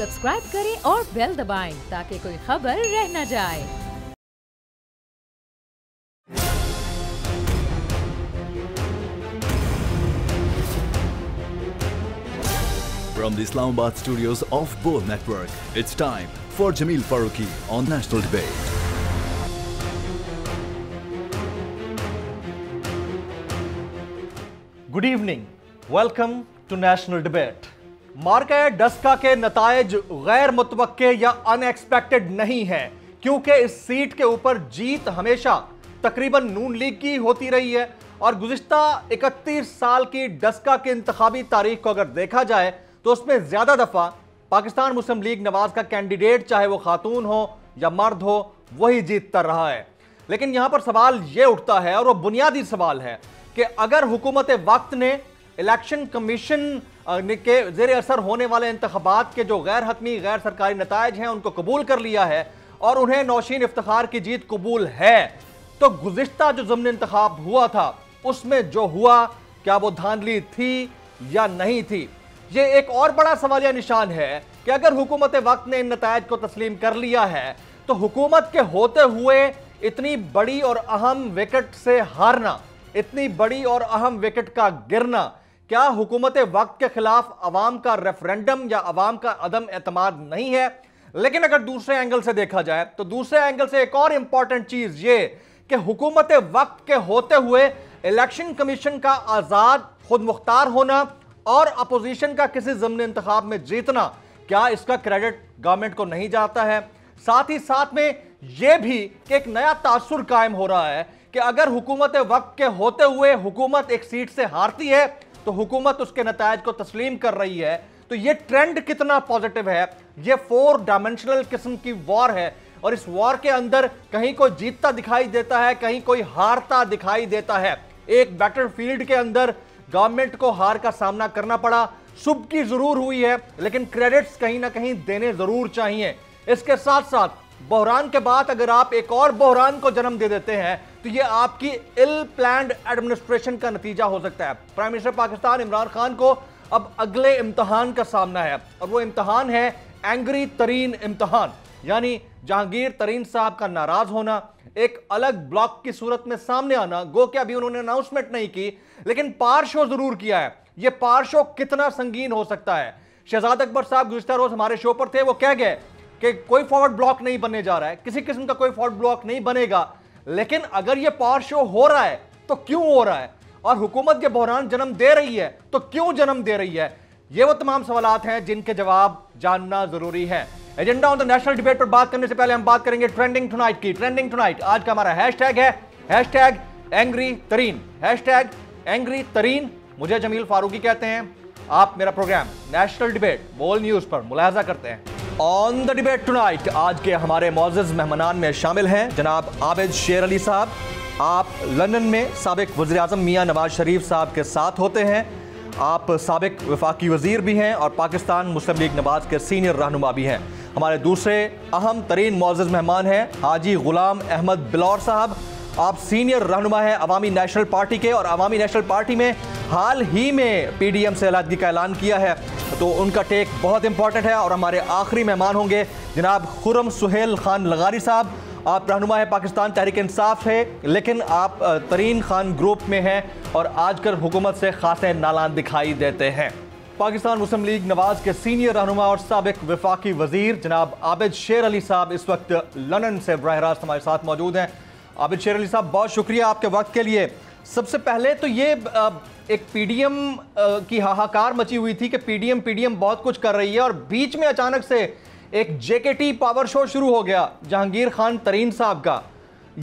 Subscribe करें और bell दबाएं ताकि कोई खबर रह न जाए। From the Islamabad studios of Bull Network, it's time for Jameel Farooqi on National Debate. Good evening, welcome to national debate. मार्का डस्का के नतायज गैर मुतवक्के या अनएक्सपेक्टेड नहीं है, क्योंकि इस सीट के ऊपर जीत हमेशा तकरीबन नून लीग की होती रही है और गुज़िश्ता 31 साल की डस्का की इंतखाबी तारीख को अगर देखा जाए तो उसमें ज़्यादा दफ़ा पाकिस्तान मुस्लिम लीग नवाज का कैंडिडेट, चाहे वो खातून हो या मर्द हो, वही जीतता रहा है। लेकिन यहाँ पर सवाल ये उठता है, और वो बुनियादी सवाल है, कि अगर हुकूमत वक्त ने इलेक्शन कमीशन के ज़ेर असर होने वाले इंतखाबात के जो गैर हतमी गैर सरकारी नतायज हैं उनको कबूल कर लिया है और उन्हें नौशीन इफ्तिखार की जीत कबूल है, तो गुज़िश्ता जो ज़मनी इंतखाब हुआ था उसमें जो हुआ, क्या वो धांधली थी या नहीं थी? ये एक और बड़ा सवालिया निशान है कि अगर हुकूमत वक्त ने इन नतायज को तस्लीम कर लिया है तो हुकूमत के होते हुए इतनी बड़ी और अहम विकेट से हारना, इतनी बड़ी और अहम विकेट का गिरना, क्या हुकूमत वक्त के खिलाफ अवाम का रेफरेंडम या अवाम का अदम एतमाद नहीं है? लेकिन अगर दूसरे एंगल से देखा जाए तो दूसरे एंगल से एक और इंपॉर्टेंट चीज ये कि हुकूमत वक्त के होते हुए इलेक्शन कमीशन का आजाद खुद मुख्तार होना और अपोजिशन का किसी ज़मनी इंतखाब में जीतना, क्या इसका क्रेडिट गवर्नमेंट को नहीं जाता है? साथ ही साथ में यह भी कि एक नया तासुर कायम हो रहा है कि अगर हुकूमत वक्त के होते हुए हुकूमत एक सीट से हारती है तो हुकूमत उसके नतायज को तस्लीम कर रही है। तो ये ट्रेंड कितना पॉजिटिव है? ये 4 डायमेंशनल किस्म की वॉर है और इस वॉर के अंदर कहीं कोई जीतता दिखाई देता है, कहीं कोई हारता दिखाई देता है। एक बैटलफील्ड के अंदर गवर्नमेंट को हार का सामना करना पड़ा, सुबह की जरूर हुई है, लेकिन क्रेडिट्स कहीं ना कहीं देने जरूर चाहिए। इसके साथ साथ बहरान के बाद अगर आप एक और बहरान को जन्म दे देते हैं तो यह आपकी इल प्लान्ड एडमिनिस्ट्रेशन का नतीजा हो सकता है। प्राइम मिनिस्टर पाकिस्तान इमरान खान को अब अगले इम्तहान का सामना है और वो इम्तहान है एंग्री तरीन इम्तहान, यानी जहांगीर तरीन साहब का नाराज होना, एक अलग ब्लॉक की सूरत में सामने आना। गो कि अभी उन्होंने अनाउंसमेंट नहीं की लेकिन पार शो जरूर किया है। यह पार शो कितना संगीन हो सकता है? शहजाद अकबर साहब गुज़िश्ता रोज हमारे शो पर थे, वो कह गए कि कोई फॉरवर्ड ब्लॉक नहीं बनने जा रहा है, किसी किस्म का कोई फॉरवर्ड ब्लॉक नहीं बनेगा। लेकिन अगर यह पावर शो हो रहा है तो क्यों हो रहा है? और हुकूमत के बहरान जन्म दे रही है तो क्यों जन्म दे रही है? ये वो तमाम सवालात हैं जिनके जवाब जानना जरूरी है। Agenda on the national debate पर बात करने से पहले हम बात करेंगे ट्रेंडिंग टुनाइट की। ट्रेंडिंग टुनाइट आज का हमारा हैशटैग है हैशटैग एंग्री तरीन। हैशटैग एंग्री तरीन। मुझे जमील फारूकी कहते हैं। आप मेरा प्रोग्राम नेशनल डिबेट बोल न्यूज पर मुलाहजा करते हैं। ऑन द डिबेट टुनाइट आज के हमारे मौजूद मेहमानान में शामिल हैं जनाब आबिद शेर अली साहब। आप लंदन में साबिक वज़ीर आज़म मियां नवाज शरीफ साहब के साथ होते हैं। आप साबिक वफाकी वज़ीर भी हैं और पाकिस्तान मुस्लिम लीग नवाज के सीनियर रहनुमा भी हैं। हमारे दूसरे अहम तरीन मौजूद मेहमान हैं हाजी गुलाम अहमद बिलौर साहब। आप सीनियर रहनुमा हैं अवामी नेशनल पार्टी के और अवामी नेशनल पार्टी में हाल ही में PDM से अलहदगी का ऐलान किया है, तो उनका टेक बहुत इंपॉर्टेंट है। और हमारे आखिरी मेहमान होंगे जनाब खुर्रम सुहेल खान लगारी साहब। आप रहनुमा है पाकिस्तान तहरीक इंसाफ है, लेकिन आप तरीन खान ग्रुप में हैं और आजकल हुकूमत से खासे नालान दिखाई देते हैं। पाकिस्तान मुस्लिम लीग नवाज के सीनियर रहनुमा और साबिक वफाकी वजीर जनाब आबिद शेर अली साहब इस वक्त लंदन से बराह रास्त हमारे साथ मौजूद हैं। आबिद शेर अली साहब, बहुत शुक्रिया आपके वक्त के लिए। सबसे पहले तो ये एक PDM की हाहाकार मची हुई थी कि PDM बहुत कुछ कर रही है और बीच में अचानक से एक JKT पावर शो शुरू हो गया जहांगीर खान तरीन साहब का।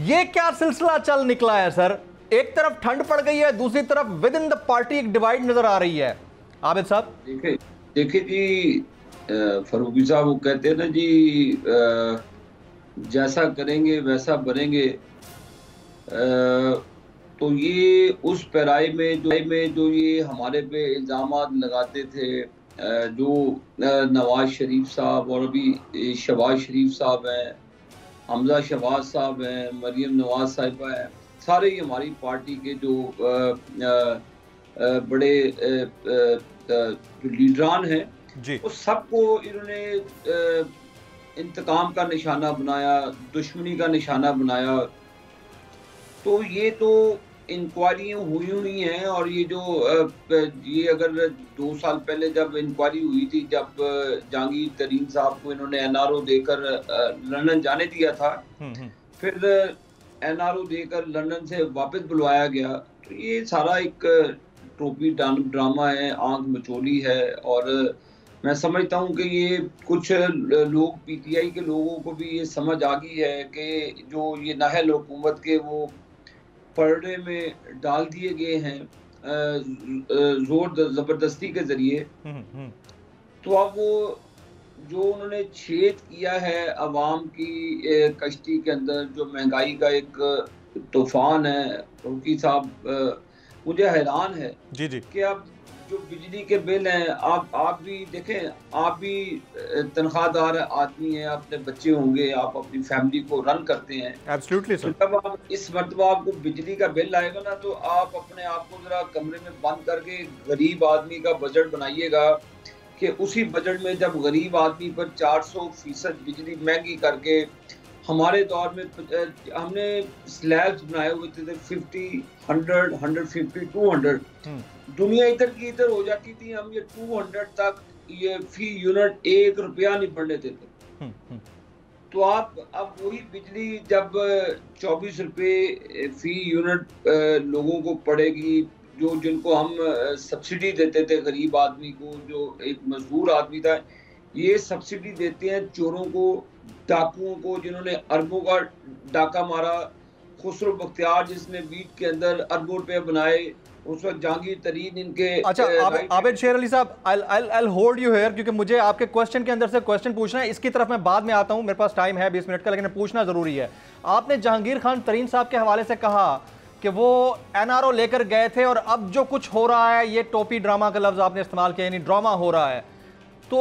ये क्या सिलसिला चल निकला है सर? एक तरफ ठंड पड़ गई है, दूसरी तरफ विद इन द पार्टी एक डिवाइड नजर आ रही है। आबिद साहब देखिए जी, फरूकी साहब वो कहते हैं ना जी, जैसा करेंगे वैसा बनेंगे। तो ये उस पैराई में जो ये हमारे पे इल्ज़ामात लगाते थे, जो नवाज शरीफ साहब और अभी शहबाज शरीफ साहब हैं, हमजा शहबाज साहब हैं, मरियम नवाज साहिबा हैं, सारे ही हमारी पार्टी के जो बड़े जो लीडरान हैं, जी। उस सबको इन्होंने इंतकाम का निशाना बनाया, दुश्मनी का निशाना बनाया। तो ये तो इंक्वायरियाँ हुई हैं, और ये जो ये अगर 2 साल पहले जब इंक्वायरी हुई थी, जब जहांगीर तरीन साहब को इन्होंने एनआरओ देकर लंदन जाने दिया था, फिर एनआरओ देकर लंदन से वापस बुलवाया गया, तो ये सारा एक टोपी ड्रामा है, आंख मचोली है। और मैं समझता हूँ कि ये कुछ लोग, पीटीआई के लोगों को भी ये समझ आ गई है कि जो ये नाहल हुकूमत के वो पर्दे में डाल दिए गए हैं जोर जबरदस्ती के जरिए, तो अब वो जो उन्होंने छेद किया है अवाम की कश्ती के अंदर, जो महंगाई का एक तूफान है, फरूकी साहब मुझे हैरान है जी जी कि अब जो बिजली के बिल हैं, आप भी देखें, आप भी तनख्वाहदार आदमी हैं, अपने बच्चे होंगे, आप अपनी फैमिली को रन करते हैं। Absolutely sir. जब आप इस मरतबा आपको बिजली का बिल आएगा ना, तो आप अपने आप को जरा कमरे में बंद करके गरीब आदमी का बजट बनाइएगा कि उसी बजट में जब गरीब आदमी पर 400% बिजली महंगी करके, हमारे दौर में हमने स्लैब्स बनाए हुए थे 50, 100, 150, 200, दुनिया इधर की इधर हो जाती थी, हम ये 200 तक ये फी यूनिट 1 रुपया नहीं बढ़ने देते। तो आप अब वही बिजली जब 24 रुपये फी यूनिट लोगों को पड़ेगी, जो जिनको हम सब्सिडी देते थे गरीब आदमी को, जो एक मजदूर आदमी था, ये सब्सिडी देते हैं चोरों को, डाकुओं को, जिन्होंने अरबों का डाका मारा। खुसरो बख्तियार जिसने बीच के अंदर अरबों रुपए बनाए, उस वक्त जहांगीर तरीन इनके। अच्छा आबिद शेर अली साहब, I'll hold you here, क्योंकि मुझे आपके क्वेश्चन के अंदर से क्वेश्चन पूछना है, इसकी तरफ मैं बाद में आता हूं, मेरे पास टाइम है 20 मिनट का, लेकिन पूछना जरूरी है। आपने जहांगीर खान तरीन साहब के हवाले से कहा कि वो एनआरओ लेकर गए थे और अब जो कुछ हो रहा है, ये टोपी ड्रामा का लफ्ज आपने इस्तेमाल किया, यानी ड्रामा हो रहा है। तो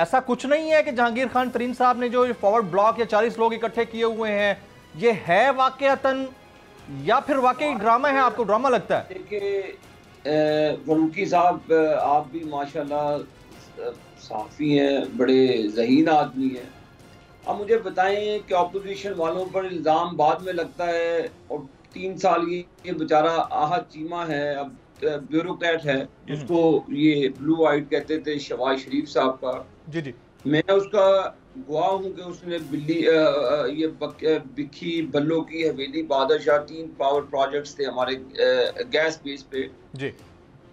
ऐसा कुछ नहीं है कि जहांगीर खान तरीन साहब ने जो फॉरवर्ड ब्लॉक या 40 लोग इकट्ठे किए हुए हैं, ये है वाकईतन या फिर वाकई ड्रामा है? आपको ड्रामा लगता है? देखिए फरूकी साहब, आप भी माशाल्लाह साफ़ी हैं, बड़े ज़हीन आदमी हैं। अब मुझे बताएं कि अपोजिशन वालों पर इल्ज़ाम बाद में लगता है, और 3 साल ये बेचारा आहत चीमा है, अब ब्यूरोक्रेट है, जिसको ये ब्लू आइट कहते थे, शहबाज शरीफ साहब का। जी जी। मैं उसका गवाह हूँ कि उसने बिल्ली ये बिखी बल्लो की हवेली, बादशाह, 3 पावर प्रोजेक्ट्स थे हमारे गैस बेस पे जी।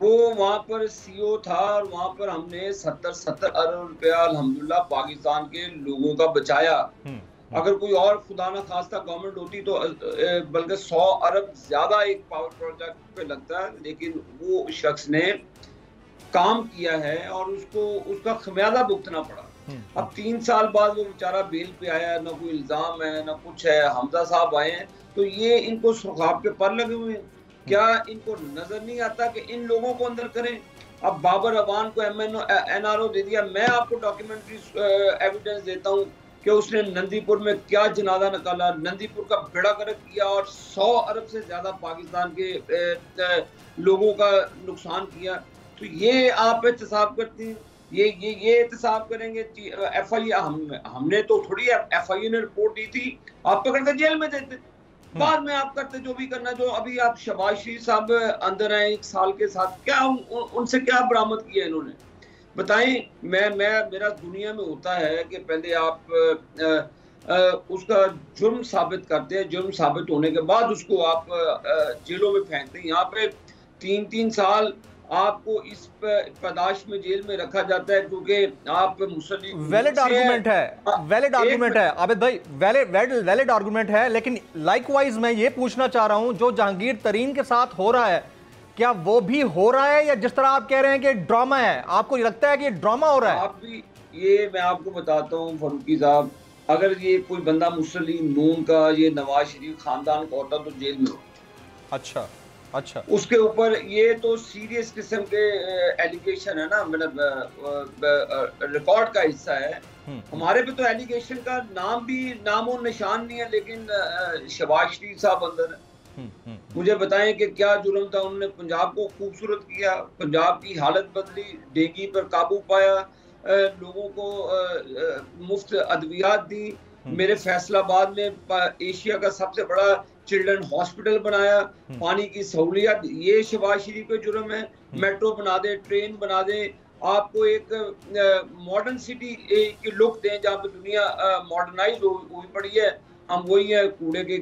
वो वहाँ पर सीओ था, और वहाँ पर हमने 70 अरब रुपया अल्हम्दुलिल्लाह पाकिस्तान के लोगों का बचाया। अगर कोई और खुदा ना खास्ता गवर्नमेंट होती तो बल्कि 100 अरब ज्यादा एक पावर प्रोजेक्ट पे लगता है, लेकिन वो शख्स ने काम किया है और उसको उसका खमियाजा भुगतना पड़ा। अब 3 साल बाद वो बेचारा बेल पे आया, ना कोई इल्जाम है ना कुछ है। हमजा साहब आए हैं, तो ये इनको सुखाब के पर लगे हुए हैं। क्या इनको नजर नहीं आता कि इन लोगों को अंदर करें? अब बाबर अवान को एनआरओ दे दिया। मैं आपको डॉक्यूमेंट्री एविडेंस देता हूँ कि उसने नंदीपुर में क्या जनाजा निकाला, नंदीपुर का बेड़ा गर्क किया और 100 अरब से ज्यादा पाकिस्तान के लोगों का नुकसान किया। तो ये आप एहतसाब करते हैं, ये एहतसाब करेंगे। हमने तो थोड़ी FIA ने रिपोर्ट दी थी, आप पकड़ कर जेल में देते, बाद में आप करते जो भी करना। जो अभी आप शहबाज शरीफ साहब अंदर आए 1 साल के साथ, क्या उनसे क्या बरामद किया इन्होंने, बताएं। मेरा दुनिया में होता है कि पहले आप उसका जुर्म साबित करते हैं, जुर्म साबित होने के बाद उसको आप जेलों में फेंकते हैं। यहाँ पे 3-3 साल आपको इस पदाश में जेल में रखा जाता है क्योंकि आप मुसल्लिम। वैलिड आर्गुमेंट है, वैलिड आर्गुमेंट है आबिद भाई, वैलिड आर्गुमेंट है। लेकिन लाइकवाइज मैं ये पूछना चाह रहा हूं, जो जहांगीर तरीन के साथ हो रहा है, क्या वो भी हो रहा है या जिस तरह आप कह रहे हैं कि ड्रामा है, आपको लगता है कि ये ड्रामा हो रहा है? आप भी ये मैं आपको बताता हूँ फरूकी साहब, अगर ये कोई बंदा मुस्लिम नून का, ये नवाज शरीफ खानदान का होता तो जेल में होता। अच्छा, उसके ऊपर ये तो सीरियस किस्म के एलिगेशन है ना, मतलब रिकॉर्ड का हिस्सा है। हमारे पे तो एलिगेशन का नामो निशान नहीं है, लेकिन शहबाज शरीफ साहब अंदर है। मुझे बताएं कि क्या जुर्म था, उन्होंने पंजाब को खूबसूरत किया, पंजाब की हालत बदली, डेंगी पर काबू पाया, लोगों को मुफ्त अद्वियात दी, मेरे फैसलाबाद में एशिया का सबसे बड़ा चिल्ड्रन हॉस्पिटल बनाया, पानी की सहूलियत, ये शहबाज शरीफ पे जुर्म है। मेट्रो बना दे, ट्रेन बना दे, आपको एक मॉडर्न सिटी की लुक दें जहाँ पे दुनिया मॉडर्नाइज हुई पड़ी है, हम वही है, कूड़े के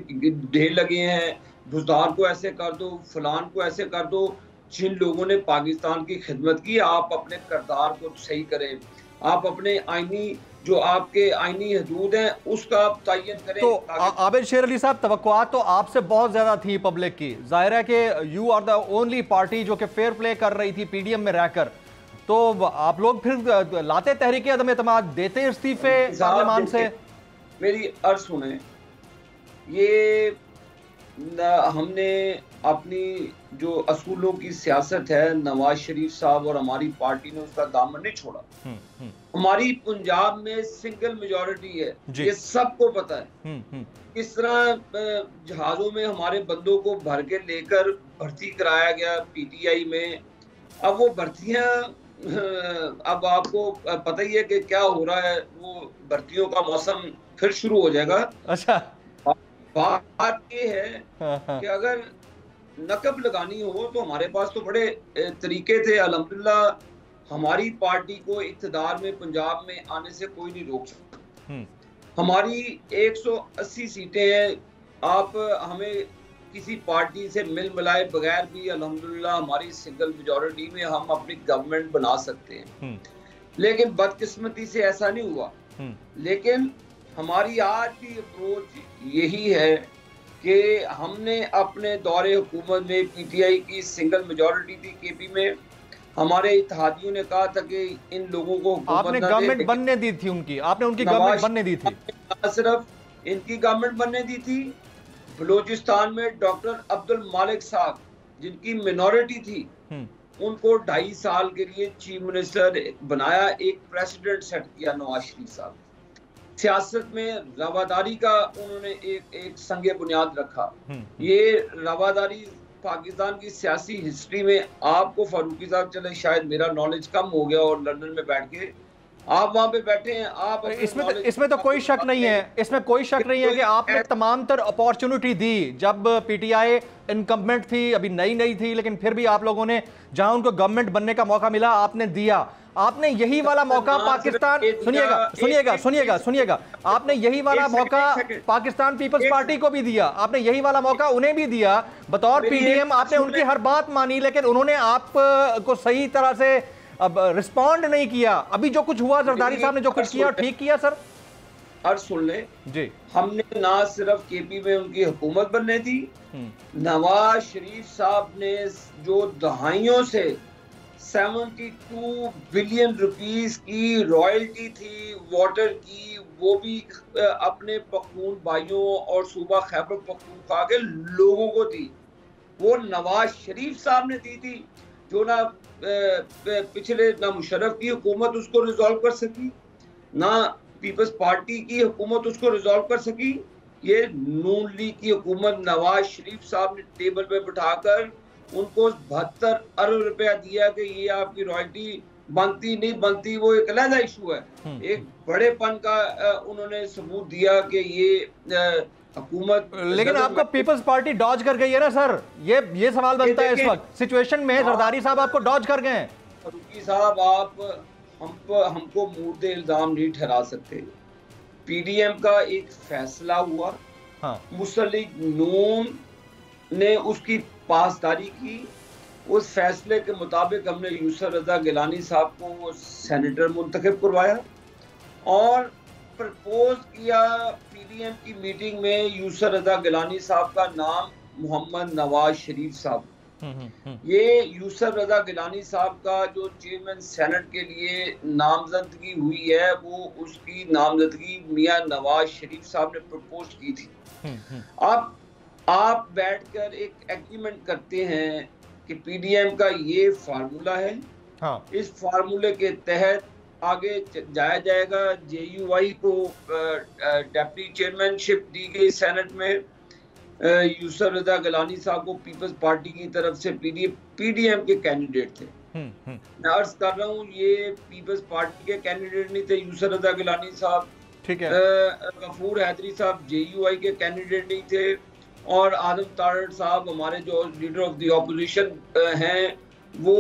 ढेर लगे हैं, बुजदार को ऐसे कर दो, फलान को ऐसे कर दो। जिन लोगों ने पाकिस्तान की खिदमत की, आप अपने किरदार को सही करें, आप अपने आईनी जो आपके आईनी हदूद हैं उसका आप तयन करें। तो आबिद शेर अली साहब, तवक्कुआत तो आपसे बहुत ज्यादा थी पब्लिक की, जाहिर है कि you are the only party जो कि फेयर प्ले कर रही थी पीडीएम में रहकर, तो आप लोग फिर लाते तहरीक अदम एतमाद, देते इस्तीफे पार्लियामान से? मेरी अर्ज सुने, ये हमने अपनी जो असूलों की सियासत है, नवाज शरीफ साहब और हमारी पार्टी ने उसका दामन नहीं छोड़ा। हमारी पंजाब में सिंगल मेजॉरिटी है, ये सबको पता है। किस तरह जहाजों में हमारे बंदों को भर के लेकर भर्ती कराया गया पीटीआई में। अब वो भर्तियां, अब आपको पता ही है कि क्या हो रहा है, वो भर्तियों का मौसम फिर शुरू हो जाएगा। अच्छा, बात ये है कि अगर नकब लगानी हो तो हमारे पास तो बड़े तरीके थे। अल्हम्दुलिल्लाह हमारी पार्टी को इक़्तिदार में पंजाब में आने से कोई नहीं रोक सकता। हमारी 180 सीटें हैं, आप हमें किसी पार्टी से मिल मिलाए बगैर भी अल्हम्दुलिल्लाह हमारी सिंगल मेजॉरिटी में हम अपनी गवर्नमेंट बना सकते हैं। लेकिन बदकिस्मती से ऐसा नहीं हुआ। लेकिन हमारी आज की अप्रोच यही है कि हमने अपने दौरे हुकूमत में पीटीआई की सिंगल मेजॉरिटी थी केपी में, हमारे इत्तेहादियों ने कहा था कि इन लोगों को आपने गवर्नमेंट बनने दी थी उनकी, आपने उनकी गवर्नमेंट बनने दी थी। ना सिर्फ इनकी गवर्नमेंट बनने दी थी, बलूचिस्तान में डॉक्टर अब्दुल मालिक साहब जिनकी मिनॉरिटी थी, उनको 2.5 साल के लिए चीफ मिनिस्टर बनाया, एक प्रेसिडेंट सेट किया नवाज शरीफ साहब। सियासत में रवादारी का उन्होंने एक संगे बुनियाद रखा। ये रवादारी पाकिस्तान की सियासी हिस्ट्री में, आपको फारूकी साहब, चले शायद मेरा नॉलेज कम हो गया और लंदन में बैठ के आप वहां पे बैठे हैं, आप इसमें तो कोई शक नहीं है, इसमें कोई शक नहीं है कि आपने तमाम तर अपॉर्चुनिटी दी। जब पीटीआई इनकम्बेंट थी, अभी नई थी, लेकिन फिर भी आप लोगों ने जहां उनको गवर्नमेंट बनने का मौका मिला आपने दिया। आपने यही वाला मौका पाकिस्तान, सुनिएगा, आपने यही वाला मौका पाकिस्तान पीपल्स पार्टी को भी दिया, आपने यही वाला मौका उन्हें भी दिया बतौर पीडीएम। आपने उनकी हर बात मानी, लेकिन उन्होंने आपको सही तरह से अब रिस्पॉन्ड नहीं किया। अभी जो कुछ हुआ, जरदारी साहब ने जो कुछ किया, ठीक किया सर? और सुन ले जी, हमने ना सिर्फ केपी में उनकी हुकूमत बनने दी, नवाज शरीफ साहब ने जो दहाइयों से 72 बिलियन रुपीस की रॉयल्टी थी वाटर की, वो भी अपने पख्तून भाइयों और सूबा खैबर पख्तूनख्वा के लोगों को दी। वो नवाज शरीफ साहब ने दी थी, जो ना पिछले ना मुशर्रफ की हुकूमत उसको रिजॉल्व कर सकी, ना पीपल्स पार्टी की हुकूमत उसको रिजॉल्व कर सकी। ये नून लीग की हुकूमत नवाज शरीफ साहब ने टेबल पे बिठाकर उनको 72 अरब रुपया दिया कि ये आपकी रॉयल्टी बनती नहीं बनती, वो एक अलग इशू है। एक बड़ेपन का उन्होंने सबूत दिया कि ये हुकूमत। लेकिन आपको पीपल्स पार्टी डॉज कर गई है ना सर, ये सवाल बनता है इस वक्त सिचुएशन में। जरदारी साहब आपको डॉज कर गए हैं। फारूकी साहब, आप हमको मुर्दे इल्जाम नहीं ठहरा सकते। पीडीएम का एक फैसला हुआ, मुस्लिम नून ने उसकी पासदारी की, उस फैसले के मुताबिक हमने यूसुफ रजा गिलानी साहब को सेनेटर मुंतखब करवाया और प्रपोज किया पीडीएम की मीटिंग में यूसुफ रजा गिलानी साहब का नाम मोहम्मद नवाज शरीफ साहब। ये यूसुफ रजा गिलानी साहब का जो चेयरमैन सेनेट के लिए नामजदगी हुई है, वो उसकी नामजदगी मियां नवाज शरीफ साहब ने प्रपोज की थी। अब आप बैठकर एक एग्रीमेंट करते हैं कि पीडीएम का ये फार्मूला है, इस फार्मूले के तहत आगे जाया जाएगा। जेयूआई को डेप्टी चेयरमैनशिप दी गई सेनेट में, यूसुफ रजा गिलानी साहब को पीपल्स पार्टी की तरफ से पीडीएम के कैंडिडेट थे। मैं अर्ज कर रहा हूँ, ये पीपल्स पार्टी के कैंडिडेट नहीं थे यूसर रजा गिलानी साहब, ठीक है, गफूर हैदरी साहब JUI के कैंडिडेट नहीं थे, और आदम तारड़ साहब हमारे जो लीडर ऑफ द ऑपोजिशन हैं वो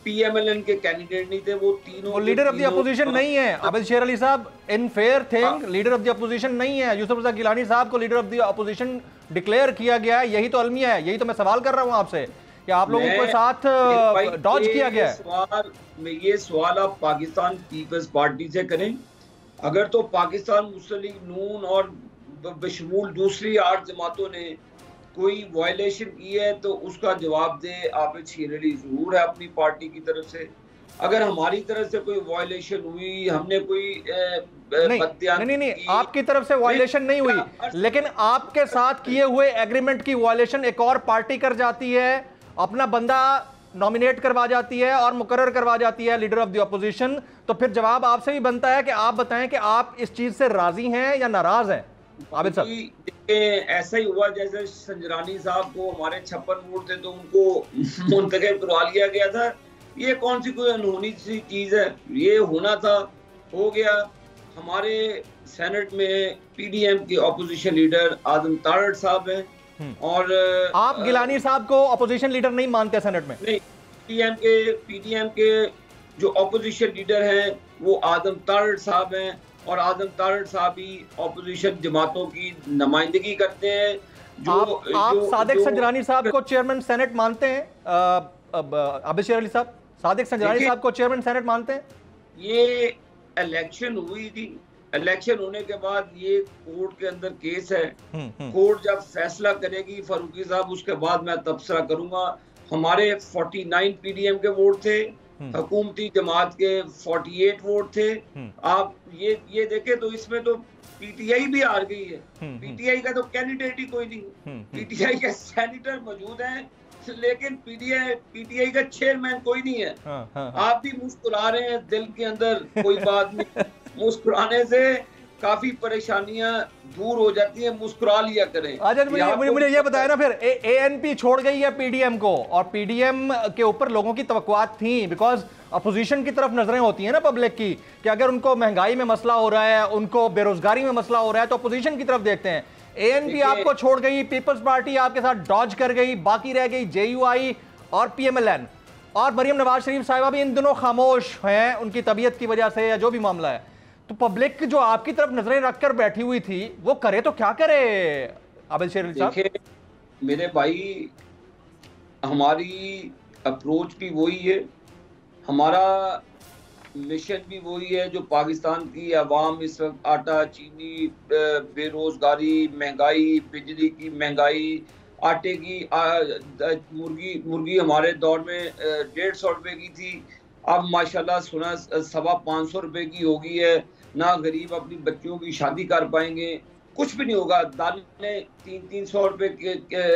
PMLN के कैंडिडेट नहीं थे। वो तीनों लीडर ऑफ द अपोजिशन नहीं है। आबिद शेर अली साहब, in fair thing leader of the opposition नहीं है। यूसुफ रजा गिलानी साहब को leader of the opposition declare किया गया है, यही तो अलमिया है। यही तो मैं सवाल कर रहा हूं आपसे कि आप लोगों के साथ डॉज किया गया है। ये सवाल आप पाकिस्तान पीपल्स पार्टी से करें। अगर तो पाकिस्तान मुस्लिम लीग नून और बशमूल दूसरी 8 जमातों ने कोई वायलेशन की है तो उसका जवाब दे आबिद शेर अली जरूर है अपनी पार्टी की तरफ से। अगर हमारी तरफ से कोई वायलेशन हुई, हमने कोई नहीं, आपकी तरफ से वायलेशन नहीं हुई, लेकिन आपके साथ किए हुए एग्रीमेंट की वायलेशन एक और पार्टी कर जाती है, अपना बंदा नॉमिनेट करवा जाती है और मुकर्रर करवा जाती है लीडर ऑफ द अपोजिशन। तो फिर जवाब आपसे भी बनता है कि आप बताएं कि आप इस चीज से राजी हैं या नाराज हैं। आबिद साहब, ऐसा ही हुआ जैसे संजरानी साहब को हमारे 56 वोट थे तो उनको मुंतखब करवा लिया गया था। ये कौन सी कोई अनहोनी सी चीज है, ये होना था, हो गया। हमारे सेनेट में PDM के ऑपोजिशन लीडर आदम तारड़ साहब हैं, और आप गिलानी साहब को ऑपोजिशन लीडर नहीं मानते सेनेट में? नहीं, PDM के जो ऑपोजिशन लीडर हैं वो आदम तारड़ साहब हैं, और आदम तारड़ साहब ही ऑपोजिशन जमातों की नुमाइंदगी करते हैं। आप सादिक संजरानी साहब को चेयरमैन सेनेट मानते हैं? आबिद शेर अली साहब, सादिक संजरानी साहब को चेयरमैन सेनेट मानते हैं? ये इलेक्शन हुई थी, इलेक्शन होने के बाद ये कोर्ट के अंदर केस है। कोर्ट जब फैसला करेगी फारूकी साहब, उसके बाद मैं तबसरा करूंगा। हमारे 49 PDM के वोट थे, हुकूमती जमात के 48 वोट थे। आप ये देखें तो इसमें तो PTI भी हार गई है। PTI का तो कैंडिडेट ही कोई नहीं, PTI के सेनेटर मौजूद हैं लेकिन PTI का चेयरमैन कोई नहीं है। आप भी मुस्कुरा रहे हैं, दिल के अंदर कोई बात नहीं। मुस्कुराने से काफी परेशानियां दूर हो जाती हैं, मुस्कुरा लिया करें। अच्छा, मुझे ये बताया ना, फिर ANP छोड़ गई है PDM को, और PDM के ऊपर लोगों की तवक्कुआत थी, बिकॉज अपोजिशन की तरफ नजरें होती हैं ना पब्लिक की कि अगर उनको महंगाई में मसला हो रहा है, उनको बेरोजगारी में मसला हो रहा है तो अपोजिशन की तरफ देखते हैं। ANP आपको छोड़ गई, पीपल्स पार्टी आपके साथ डॉज कर गई, बाकी रह गई JUI और PMLN, और मरियम नवाज शरीफ साहिबा भी इन दिनों खामोश हैं उनकी तबीयत की वजह से या जो भी मामला है। तो पब्लिक जो आपकी तरफ नजरें रखकर बैठी हुई थी वो करे तो क्या करे? आबिद शेर अली साहब, मेरे भाई, हमारी अप्रोच भी वही है, हमारा मिशन भी वही है जो पाकिस्तान की आवाम इस वक्त आटा, चीनी, बेरोजगारी, महंगाई, बिजली की महंगाई, आटे की, मुर्गी हमारे दौर में 150 रुपए की थी, अब माशाल्लाह सुना 550 रुपए की हो गई है। ना गरीब अपनी बच्चियों की शादी कर पाएंगे, कुछ भी नहीं होगा। दालें 300 रुपए के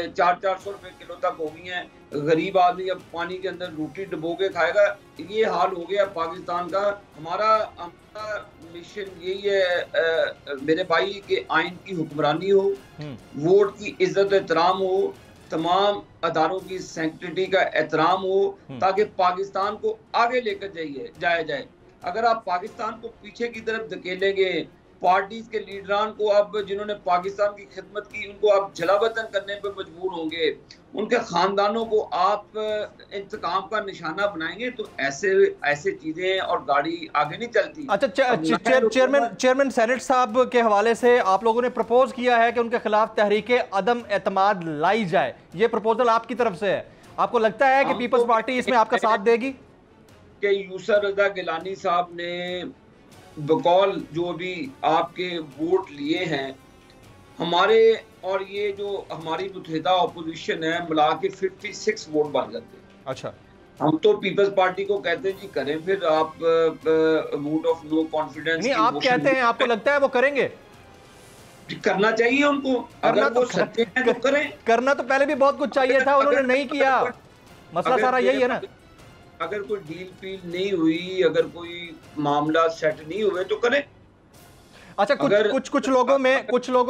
400 रुपए किलो तक हो गई हैं। गरीब आदमी अब पानी के अंदर रोटी डुबो के खाएगा, ये हाल हो गया पाकिस्तान का। हमारा मिशन यही है मेरे भाई कि आइन की हुक्मरानी हो, वोट की इज्जत एहतराम हो, तमाम अदारों की सैंक्टिटी का एहतराम हो, ताकि पाकिस्तान को आगे लेकर जाया जाए। अगर आप पाकिस्तान को पीछे की तरफ धकेलेंगे, पार्टीज के लीडरान को अब जिन्होंने पाकिस्तान की खिदमत की उनको आप जलावतन करने पर मजबूर होंगे, उनके खानदानों को आप इंतकाम का निशाना बनाएंगे, तो ऐसे चीजें और गाड़ी आगे नहीं चलती। अच्छा, चेयरमैन सेनेट साहब के हवाले से आप लोगों ने प्रपोज किया है कि उनके खिलाफ तहरीके अदम एतमाद लाई जाए, ये प्रपोजल आपकी तरफ से है। आपको लगता है कि पीपल्स पार्टी इसमें आपका साथ देगी? कि यूसर रजा गिलानी साहब ने बकौल जो भी आपके वोट लिए हैं हमारे, और ये जो हमारी मुतहिदा अपोजिशन है, मिला के 56 वोट बन जाते हैं। अच्छा, हम तो पीपल्स पार्टी को कहते हैं जी करें, फिर आप वोट ऑफ नो कॉन्फिडेंस नहीं, आप कहते हैं, आपको लगता है वो करेंगे? करना चाहिए उनको, अगर वो सच्चे हैं तो करें। करना तो पहले भी बहुत कुछ चाहिए था, उन्होंने नहीं किया। मसला सारा यही है ना। अगर कोई डील फील नहीं हुई, अगर कोई मामला सेट नहीं हुए तो करें। अच्छा, कुछ लोगों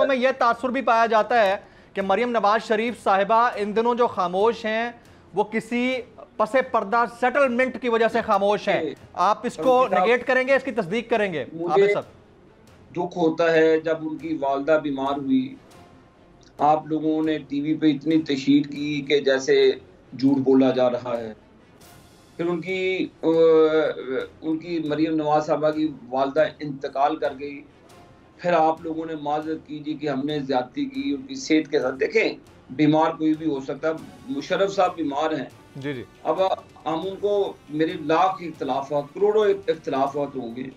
में यह तासुर भी पाया जाता है कि मरियम नवाज शरीफ साहिबा इन दिनों जो खामोश हैं वो किसी पसे पर्दा सेटलमेंट की वजह से खामोश हैं। आप इसको नेगेट करेंगे, इसकी तस्दीक करेंगे? मुझे दुख होता है जब उनकी वालदा बीमार हुई, आप लोगों ने टीवी पे इतनी तशहीर की कि जैसे झूठ बोला जा रहा है। फिर उनकी मरियम नवाज साहबा की वालदा इंतकाल कर गई, फिर आप लोगों ने माजरत कीजिए कि हमने ज्यादती की उनकी सेहत के साथ। देखें, बीमार कोई भी हो सकता है, मुशर्रफ साहब बीमार हैं जी जी। अब हम उनको, मेरे लाख इख्तलाफात, करोड़ों इख्तलाफात होंगे,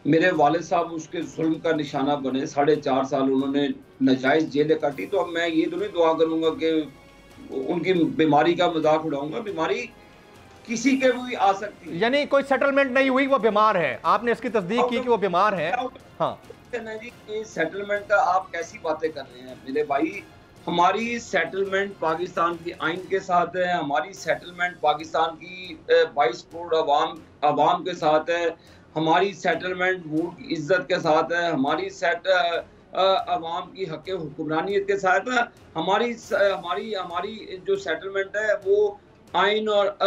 मेरे वालिद साहब उसके जुल्म का निशाना बने, 4.5 साल उन्होंने नजायज जेलें काटी, तो अब मैं ये तो नहीं दुआ करूंगा कि उनकी बीमारी का मजाक उड़ाऊंगा। बीमारी किसी के भी आ सकती है, यानी कोई सेटलमेंट नहीं हुई, वो बीमार है, आपने इसकी तस्दीक की कि वो बीमार है। हाँ जी, सेटलमेंट का आप कैसी बातें कर रहे हैं मेरे भाई? हमारी सेटलमेंट पाकिस्तान की आइन के साथ है, हमारी सेटलमेंट पाकिस्तान की 22 करोड़ अवाम के साथ है, हमारी सेटलमेंट वोट की इज्जत के साथ है, हमारी अवाम की हक हुक्मरानियत के साथ है। हमारी जो सेटलमेंट है वो आइन और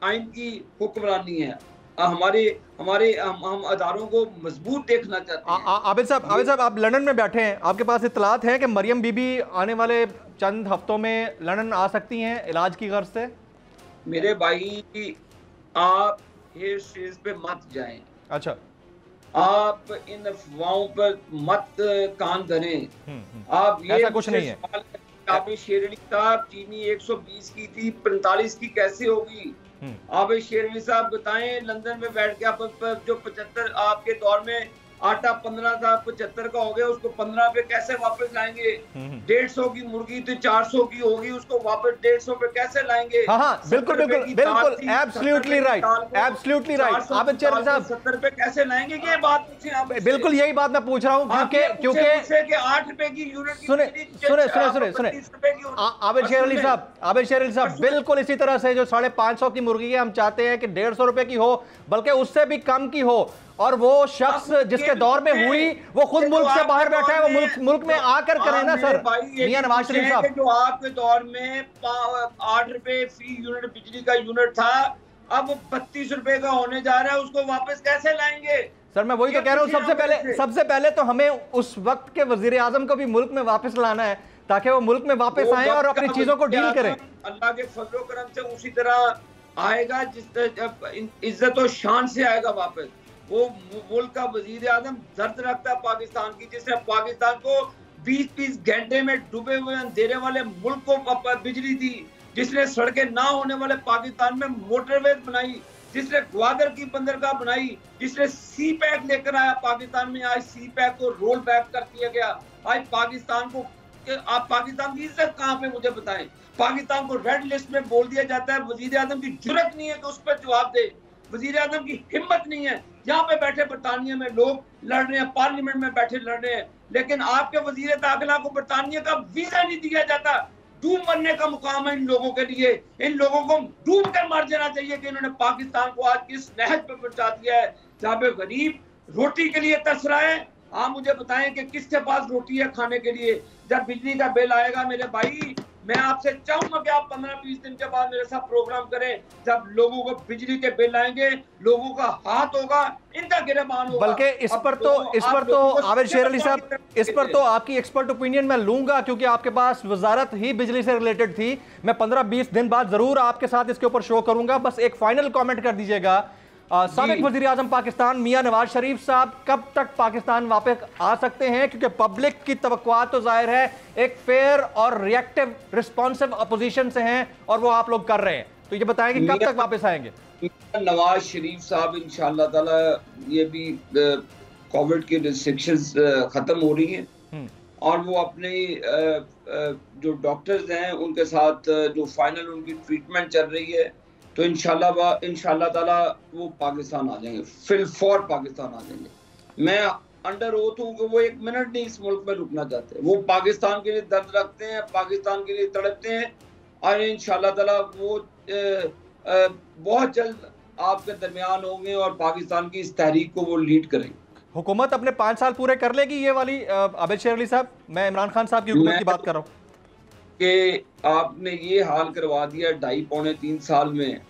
आइन की हुक्मरानी है। हम अदारों को मजबूत देखना चाहते हैं। आबिद साहब, आप लंदन में बैठे हैं, आपके पास इत्तलात है कि मरियम बीबी आने वाले चंद हफ्तों में लंदन आ सकती हैं इलाज की गर्ज से? मेरे भाई, आप हेयर स्टेज पे मत जाएं। अच्छा, आप इन अफवाहों पर मत कान धरें। आप ये ऐसा कुछ नहीं है। आबिद शेर अली साहब, चीनी 120 की थी, 45 की कैसे होगी? आबिद शेर अली साहब बताएं, लंदन में बैठ के आप जो 75 आपके दौर में आटा 15 था, 75 का हो गया, उसको 15 पे कैसे वापस लाएंगे? 150 की मुर्गी तो 400 की होगी, उसको वापस 150 पे कैसे लाएंगे? हाँ, बिल्कुल, एब्सोल्युटली राइट। आबिद शेर अली साहब 70 पे कैसे लाएंगे? ये बात पूछे आप। बिल्कुल यही बात मैं पूछ रहा हूँ, क्योंकि 8 रुपए की यूनिट। सुने आबिद शेर अली साहब, बिल्कुल इसी तरह से जो 550 की मुर्गी है, हम चाहते हैं कि 150 रुपए की हो, बल्कि उससे भी कम की हो। और वो शख्स जिसके दौर में हुई, वो खुद मुल्क से बाहर बैठा है, वो मुल्क में आकर करे ना सर। मियां नवाज शरीफ साहब, जो आपके दौर में 8 रुपए फी यूनिट बिजली का यूनिट था, अब 32 रुपए का होने जा रहा है, उसको वापस कैसे लाएंगे? सर मैं वही तो कह रहा हूँ, सबसे पहले तो हमें उस वक्त के वजीर आजम को भी मुल्क में वापस लाना है, ताकि वो मुल्क में वापस आए और अपनी चीजों को डील करें। अल्लाह के फजलो करम से उसी तरह आएगा, जिस इज्जत और शान से आएगा वापस। वो मुल्क का वजीर आजम दर्द रखता है पाकिस्तान की, जिसने पाकिस्तान को 20-20 घंटे में डूबे हुए अंधेरे वाले मुल्क को बिजली दी, जिसने सड़कें ना होने वाले पाकिस्तान में मोटरवे बनाई, जिसने ग्वादर की बंदरगाह बनाई, जिसने सी पैक लेकर आया पाकिस्तान में। आज सी पैक को रोल बैक कर दिया गया। आज पाकिस्तान को, आप पाकिस्तान की इज्जत कहाँ पे मुझे बताएं? पाकिस्तान को रेड लिस्ट में बोल दिया जाता है। वजीर आजम की जुर्रत नहीं है कि उस पर जवाब दे, वजीर आजम की हिम्मत नहीं है। यहाँ पे बैठे बरतानिया में लोग लड़ रहे हैं, पार्लियामेंट में बैठे लड़ रहे हैं, लेकिन आपके वजीर दाखिला को बरतानिया का वीजा नहीं दिया जाता। डूब मरने का मुकाम है इन लोगों के लिए। इन लोगों को डूब कर मर जाना चाहिए कि इन्होंने पाकिस्तान को आज किस नहज पर पहुंचा दिया है, जहाँ पे गरीब रोटी के लिए तरस रहा है। आप मुझे बताएं कि किसके पास रोटी है खाने के लिए? जब बिजली का बिल आएगा मेरे भाई, मैं आपसे चाहूंगा कि आप 15-20 दिन के बाद मेरे साथ प्रोग्राम करें। जब लोगों को बिजली के बिल आएंगे, लोगों का हाथ होगा, इनका गिरबान होगा। बल्कि इस पर तो आबिद शेर अली साहब, इस पर तो आपकी एक्सपर्ट ओपिनियन मैं लूंगा, क्योंकि आपके पास वजारत ही बिजली से रिलेटेड थी। मैं 15-20 दिन बाद जरूर आपके साथ इसके ऊपर शो करूंगा। बस एक फाइनल कॉमेंट कर दीजिएगा, साबिक वजीर आजम पाकिस्तान मियां नवाज शरीफ साहब कब तक पाकिस्तान वापस आ सकते हैं? क्योंकि पब्लिक की तवक्कुआत तो जाहिर है एक फेयर और रिएक्टिव रिस्पॉन्सिव अपोजिशन से हैं, और वो आप लोग कर रहे हैं, तो ये बताएं कि कब तक वापस आएंगे? नवाज शरीफ साहब इंशाअल्लाह ताला, ये भी कोविड की रिस्ट्रिक्शंस खत्म हो रही हैं, और वो अपने जो डॉक्टर्स हैं उनके साथ जो फाइनल उनकी ट्रीटमेंट चल रही है, तो इंशाल्लाह ताला वो पाकिस्तान आ जाएंगे, फिल फॉर पाकिस्तान आ जाएंगे। मैं अंडर ओथ हूँ कि वो एक मिनट नहीं इस मुल्क में रुकना चाहते। वो पाकिस्तान के लिए दर्द रखते हैं, पाकिस्तान के लिए तड़पते हैं, और इंशाल्लाह ताला वो बहुत जल्द आपके दरमियान होंगे और पाकिस्तान की इस तहरीक को वो लीड करेंगे। हुकूमत अपने 5 साल पूरे कर लेगी ये वाली? आबिद शेर अली साहब, मैं इमरान खान साहब की हुकूमत की बात कर रहा हूँ कि आपने ये हाल करवा दिया 2.5-3 साल में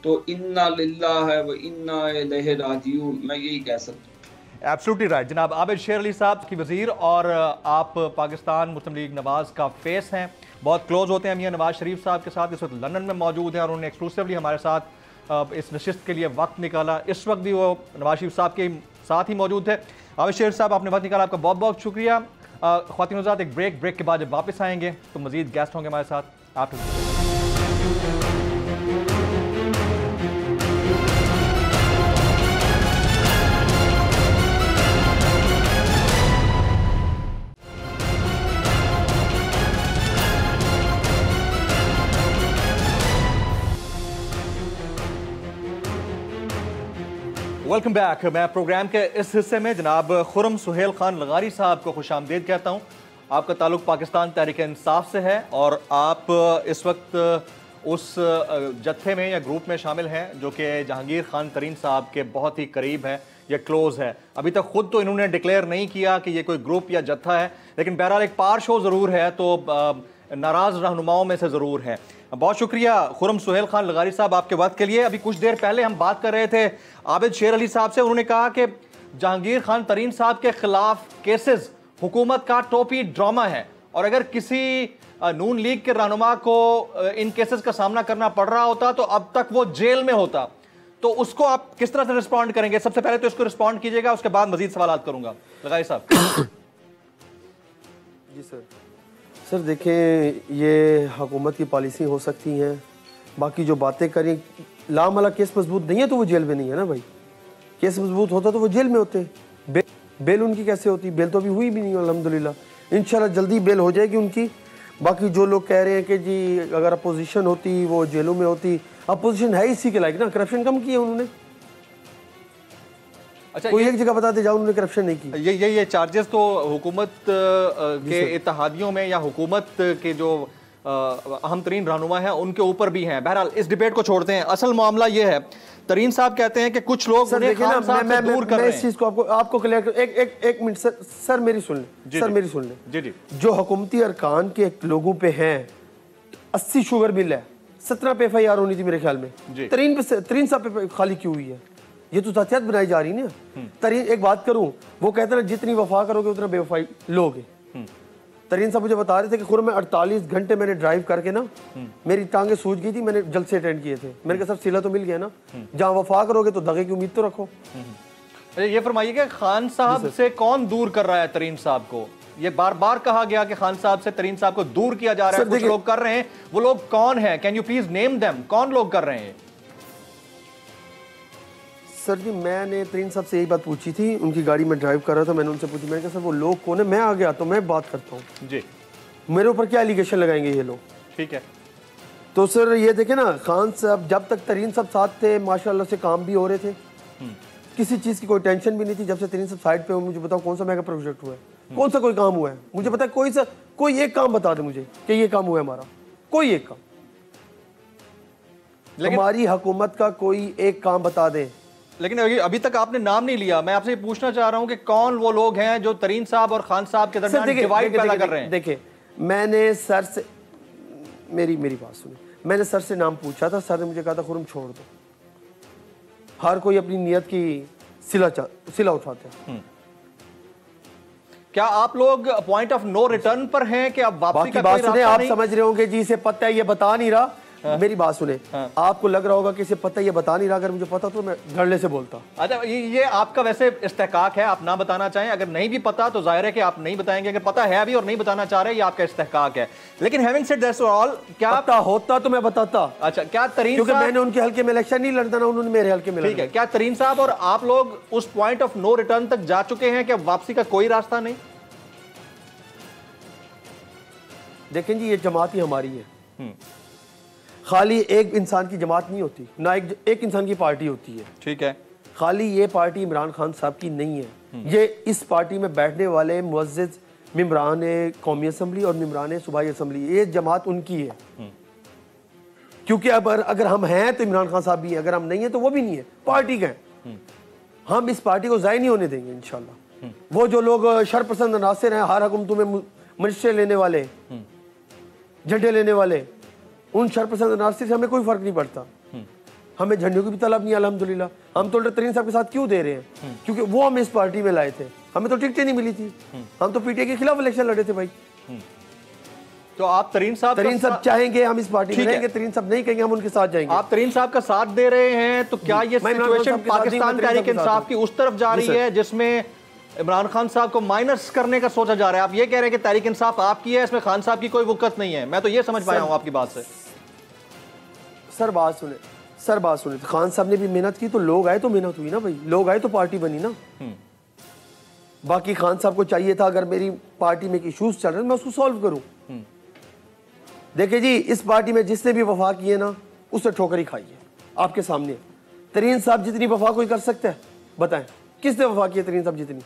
तो इन्ना लिल्लाह व इन्ना इलैहि राजिऊन, मैं यही कह सकता हूँ। एब्सोल्युटली राइट जनाब। आबिद शेर अली साहब की वज़ीर और आप पाकिस्तान मुस्लिम लीग नवाज़ का फेस हैं, बहुत क्लोज होते हैं मियां नवाज शरीफ साहब के साथ, इस वक्त लंदन में मौजूद हैं और उन्होंने एक्सक्लूसिवली हमारे साथ इस नशिस्त के लिए वक्त निकाला। इस वक्त भी वो नवाज शरीफ साहब के साथ ही मौजूद थे। आबिद शेर साहब आपने वक्त निकाला, आपका बहुत बहुत शुक्रिया। ख्वातीन हज़रात एक ब्रेक के बाद जब वापस आएंगे तो मज़ीद गेस्ट होंगे हमारे साथ। आप वेलकम बैक। मैं प्रोग्राम के इस हिस्से में जनाब खुर्रम सुहेल खान लगारी साहब को खुशामदीद कहता हूँ। आपका ताल्लुक पाकिस्तान तहरीक इंसाफ से है और आप इस वक्त उस जत्थे में या ग्रुप में शामिल हैं जो कि जहांगीर खान तरीन साहब के बहुत ही करीब है या क्लोज है। अभी तक खुद तो इन्होंने डिक्लेयर नहीं किया कि ये कोई ग्रुप या जत्था है, लेकिन बहरहाल एक पार शो ज़रूर है, तो नाराज़ रहनुमाओं में से ज़रूर है। बहुत शुक्रिया खुर्रम सुहेल खान लगारी साहब आपके वक्त के लिए। अभी कुछ देर पहले हम बात कर रहे थे आबिद शेर अली साहब से, उन्होंने कहा कि जहांगीर खान तरीन साहब के खिलाफ केसेस हुकूमत का टोपी ड्रामा है और अगर किसी नून लीग के रहनुमा को इन केसेस का सामना करना पड़ रहा होता तो अब तक वो जेल में होता। तो उसको आप किस तरह से रिस्पॉन्ड करेंगे? सबसे पहले तो इसको रिस्पॉन्ड कीजिएगा, उसके बाद मजीद सवाल करूंगा। लगारी साहब। जी सर देखें, ये हुकूमत की पॉलिसी हो सकती हैं, बाकी जो बातें करें, लामला केस मजबूत नहीं है तो वो जेल में नहीं है ना भाई। केस मजबूत होता तो वो जेल में होते। बेल उनकी कैसे होती? बेल तो अभी हुई भी नहीं, अल्हम्दुलिल्लाह इंशाल्लाह जल्दी बेल हो जाएगी उनकी। बाकी जो लोग कह रहे हैं कि जी अगर अपोजिशन होती वो जेलों में होती, अपोजिशन है इसी के लायक ना, करप्शन कम किया उन्होंने। अच्छा, कोई एक जगह बता दे जाओ उन्होंने करप्शन नहीं की। ये चार्जेस तो हुकूमत के इत्तेहादियों में या हुकूमत के जो अहम तरीन रहनुमा हैं उनके ऊपर भी हैं। बहरहाल इस डिबेट को छोड़ते हैं। असल मामला ये है, तरीन साहब कहते हैं कि कुछ लोग उन्हें खान साहब से दूर कर रहे हैं। इस चीज को आपको क्लियर एक मिनट सर मेरी सुन ले, सर मेरी सुन ले। जी जो हुकूमती अरकान के लोगों पे हैं 80 शुगर मिल है, 17 पे FIR होनी थी मेरे ख्याल में, तरीन साहब पे खाली क्यों हुई है? ये तो तथ्यात बनाई जा रही है ना। तरीन एक बात करूं, वो कहते हैं जितनी वफा करोगे उतना बेवफाई लोगे। तरीन साहब मुझे बता रहे थे कि खुद में 48 घंटे मैंने ड्राइव करके ना मेरी टांगे सूज गई थी, मैंने जल्द से अटेंड किए थे। मैंने कहा सब सिला तो मिल गया ना, जहाँ वफा करोगे तो दगे की उम्मीद तो रखो। ये फरमाइए कि खान साहब से कौन दूर कर रहा है तरीन साहब को? ये बार बार कहा गया कि खान साहब से तरीन साहब को दूर किया जा रहा है, कुछ लोग कर रहे हैं, वो लोग कौन है? Can you please name them, कौन लोग कर रहे हैं? सर जी मैंने तरीन साहब से यही बात पूछी थी, उनकी गाड़ी में ड्राइव कर रहा था, मैंने उनसे पूछी, मैंने कहा सर वो लोग कौन है? मैं आ गया तो मैं बात करता हूँ जी, मेरे ऊपर क्या एलिगेशन लगाएंगे ये लोग? ठीक है, तो सर ये देखे ना, खान साहब जब तक तरीन साहब साथ थे माशाल्लाह से काम भी हो रहे थे, किसी चीज़ की कोई टेंशन भी नहीं थी। जब से तरीन साहब साइड पे हो, मुझे बताओ कौन सा मेगा प्रोजेक्ट हुआ है, कौन सा कोई काम हुआ है? मुझे पता है कोई एक काम बता दे मुझे कि ये काम हुआ है हमारा, कोई एक काम, हमारी हुकूमत का कोई एक काम बता दे। लेकिन अभी तक आपने नाम नहीं लिया। मैं आपसे पूछना चाह रहा हूं कि कौन वो लोग हैं जो तरीन साहब और खान साहब के दरमियान डिवाइड पैदा कर रहे हैं? देखिए मैंने सर से मेरी बात सुनी, मैंने सर से नाम पूछा था, सर ने मुझे कहा था खुर्रम छोड़ दो, हर कोई अपनी नियत की सिला उठाते हैं। क्या आप लोग पॉइंट ऑफ नो रिटर्न पर हैं कि अब वापसी का कोई रास्ता आप नहीं? समझ रहे होंगे जी इसे पता है ये बता नहीं रहा। हाँ। मेरी बात सुने, हाँ। आपको लग रहा होगा कि इसे पता ये बता नहीं रहा, अगर मुझे पता तो मैं धड़ल्ले से बोलता। अच्छा, ये आपका वैसे इस्तेहकाक है, आप ना बताना चाहें, अगर नहीं भी पता तो जाहिर है कि आप नहीं बताएंगे, अगर पता है अभी और नहीं बताना चाह रहे, ये आपका इस्तेहकाक है। लेकिन हैविंग सेड दैट्स ऑल, क्या पता होता तो मैं बताता। अच्छा, क्या तरीन क्योंकि मैंने उनके हल्के में इलेक्शन नहीं लड़ता ना उन्होंने मेरे हल्के में। ठीक है, क्या तरीन साहब और आप लोग उस पॉइंट ऑफ नो रिटर्न तक जा चुके हैं कि अब वापसी का कोई रास्ता नहीं? देखें जी, ये जमात ही हमारी है, खाली एक इंसान की जमात नहीं होती ना, एक इंसान की पार्टी होती है। ठीक है, खाली ये पार्टी इमरान खान साहब की नहीं है, ये इस पार्टी में बैठने वाले मुअज़्ज़िज़ मेंबरान कौमी असम्बली और मेंबरान सूबाई असम्बली, ये जमात उनकी है। क्योंकि अब अगर हम हैं तो इमरान खान साहब भी हैं, अगर हम नहीं हैं तो वो भी नहीं है, पार्टी का है। हम इस पार्टी को ज़ाय नहीं होने देंगे इंशाल्लाह। वो जो लोग शरपसंद नासिर हैं, हर हुकूमतों में मिनिस्टर लेने वाले, झंडे लेने वाले, उन शरपसंद नासिर से हमें कोई फर्क नहीं पड़ता। हमें झंडे की भी तलब नहीं अल्हम्दुलिल्लाह। हम तो तरीन साहब के साथ क्यों दे रहे हैं? क्योंकि वो हमें इस पार्टी में लाए थे, हमें तो टिकटें नहीं मिली थी, हम तो पीटीआई के खिलाफ इलेक्शन लड़े थे भाई। तो आप तरीन साहब चाहेंगे हम इस पार्टी में रहेंगे, तरीन साहब नहीं कहेंगे हम उनके साथ जाएंगे। आप तरीन साहब का साथ दे रहे हैं, तो क्या ये सिचुएशन पाकिस्तान तहरीक इंसाफ की उस तरफ जा रही है जिसमें इमरान खान साहब को माइनस करने का सोचा जा रहा है? आप ये कह रहे हैं कि तहरीक इंसाफ आपकी है, इसमें खान साहब की कोई वक़्त नहीं है। मैं तो ये समझ पाया हूं आपकी बात से। सर बात सुने, खान साहब ने भी मेहनत की तो लोग आए, तो मेहनत हुई ना भाई, लोग आए तो पार्टी बनी ना। बाकी खान साहब को चाहिए था अगर मेरी पार्टी में इश्यूज चल रहे हैं मैं उसको सॉल्व करूं। देखिए जी, इस पार्टी में जिसने भी वफा किए ना उससे ठोकर ही खाई है, आपके सामने। तरीन साहब जितनी वफा कोई कर सकता है बताएं, किसने वफा की है तरीन साहब जितनी?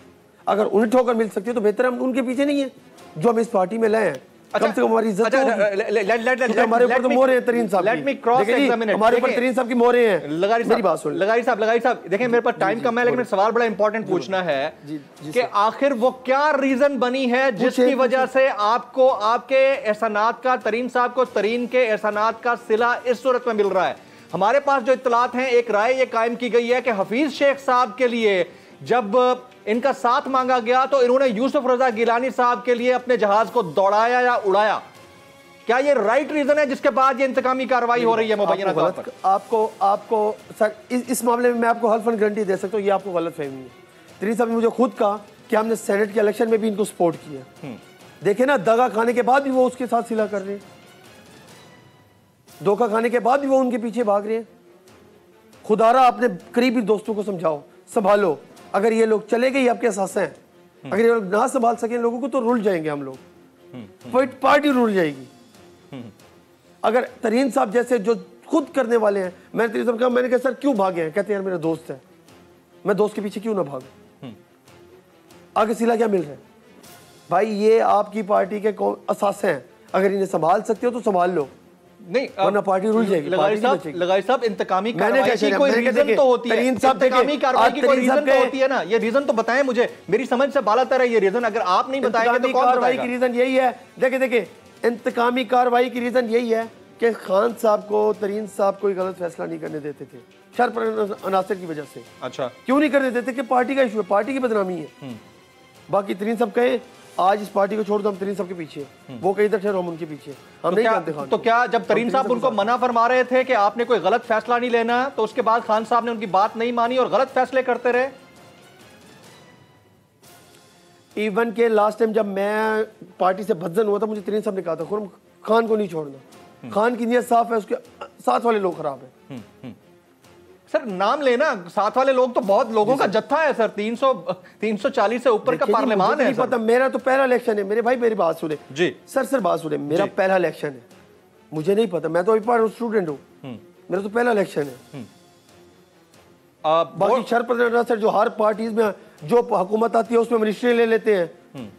अगर उन्हें ठोकर मिल सकती है तो बेहतर हम उनके पीछे नहीं है जो हम इस पार्टी में लाए हैं। कम से कम हमारी इज्जत हमारे ऊपर तो मोहरे हैं तरीन साहब की, हमारे ऊपर तरीन साहब की मोहरे हैं। मेरी बात सुन। लगारी साहब देखिए मेरे पास टाइम कम है, लेकिन सवाल बड़ा इंपॉर्टेंट पूछना है कि आखिर वो क्या रीजन बनी है जिसकी वजह से आपको आपके एहसानात का, तरीन साहब को तरीन के एहसानात का सिला इस सूरत में मिल रहा है? हमारे पास जो इत्तलात हैं, एक राय ये कायम की गई है कि हफीज शेख साहब के लिए जब इनका साथ मांगा गया तो इन्होंने यूसुफ रजा गिलानी साहब के लिए अपने जहाज को दौड़ाया या उड़ाया। क्या ये राइट रीजन है जिसके बाद ये इंतकामी कार्रवाई हो रही है मुबैना तौर पर? आपको सर इस मामले में मैं आपको हल्फ एंड गारंटी दे सकता हूँ, ये आपको गलत फहमी है। तरीन साहब ने मुझे खुद कहा कि हमने सेनेट के इलेक्शन में भी इनको सपोर्ट किया। देखे ना, दगा खाने के बाद भी वो उसके साथ सिला कर रहे हैं, धोखा खाने के बाद भी वो उनके पीछे भाग रहे हैं। खुदारा अपने करीबी दोस्तों को समझाओ, संभालो। अगर ये लोग चले गए आपके साथ हैं, अगर ये लोग ना संभाल सके लोगों को तो रुल जाएंगे हम लोग, पार्टी रुल जाएगी। अगर तरीन साहब जैसे जो खुद करने वाले हैं, मैंने तरीन साहब कहा, मैंने कहा सर क्यों भागे हैं? कहते हैं यार मेरा दोस्त है, मैं दोस्त के पीछे क्यों ना भागूं? आगे सिला क्या मिल रहा है भाई? ये आपकी पार्टी के असासे हैं, अगर इन्हें संभाल सकते हो तो संभाल लो, नहीं वरना पार्टी रुल जाएगी। लगाई साहब इंतकामी कार्रवाई की कोई रीजन तो होती है, इंतकामी कार्रवाई की कोई रीजन तो होती है ना, ये रीजन तो बताएं मुझे, मेरी समझ से बालातर है ये रीजन, अगर आप नहीं बताएंगे तो कौन बताएगा? कार्रवाई की रीजन यही है, देखिए इंतकामी कार्रवाई की रीजन यही है कि खान साहब को, तरीन साहब कोई गलत फैसला नहीं करने देते थे शर पर अनासर की वजह से। अच्छा, क्यों नहीं करने देते? कि पार्टी का इशू है, पार्टी की बदनामी है। बाकी तरीन साहब कहे आज इस पार्टी को छोड़ दो, हम तरीन साहब के पीछे, वो कहीं तक ठहरो हम उनके पीछे, हम नहीं जानते खान। तो क्या जब तरीन साहब उनको मना फरमा रहे थे कि आपने कोई गलत फैसला नहीं लेना, तो उसके बाद खान साहब ने उनकी बात नहीं मानी और गलत फैसले करते रहे? इवन के लास्ट टाइम जब मैं पार्टी से बदजन हुआ था, मुझे तरीन साहब ने कहा था खुर्रम खान को नहीं छोड़ना, खान की नीयत साफ है, उसके साथ वाले लोग खराब है। सर नाम लेना, साथ वाले लोग तो बहुत लोगों का जत्था है सर, 340 से ऊपर का पार्लियामान है। पता, मेरा तो पहला इलेक्शन है मेरे भाई, मेरी बात सुने जी सर बात सुने, मेरा पहला इलेक्शन है, मुझे नहीं पता, मैं तो अभी स्टूडेंट हूँ, मेरा तो पहला इलेक्शन है। बाकी शर सर जो हर पार्टीज में जो हुकूमत आती है उसमें मिनिस्ट्री ले लेते हैं,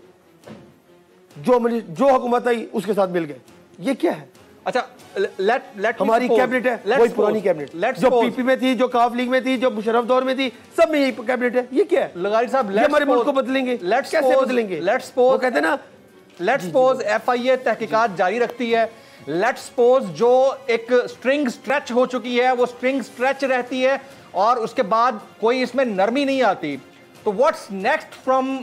जो हुकूमत आई उसके साथ मिल गए, ये क्या है? अच्छा, हमारी कैबिनेट है वही पुरानी कैबिनेट, जो पीपी में थी, जो काफ लीग में थी, जो मुशर्रफ दौर में थी, सब में यही कैबिनेट है। ये क्या है? लगारी साहब, हमारे मुल्क को बदलेंगे, कैसे बदलेंगे? वो कहते हैं ना, लेट्स सपोज एफआईए तहकीकात जारी रखती है, लेट्स सपोज जो एक स्ट्रिंग स्ट्रेच हो चुकी है वो स्ट्रिंग स्ट्रेच रहती है और उसके बाद कोई इसमें नरमी नहीं आती, तो व्हाट्स नेक्स्ट फ्रॉम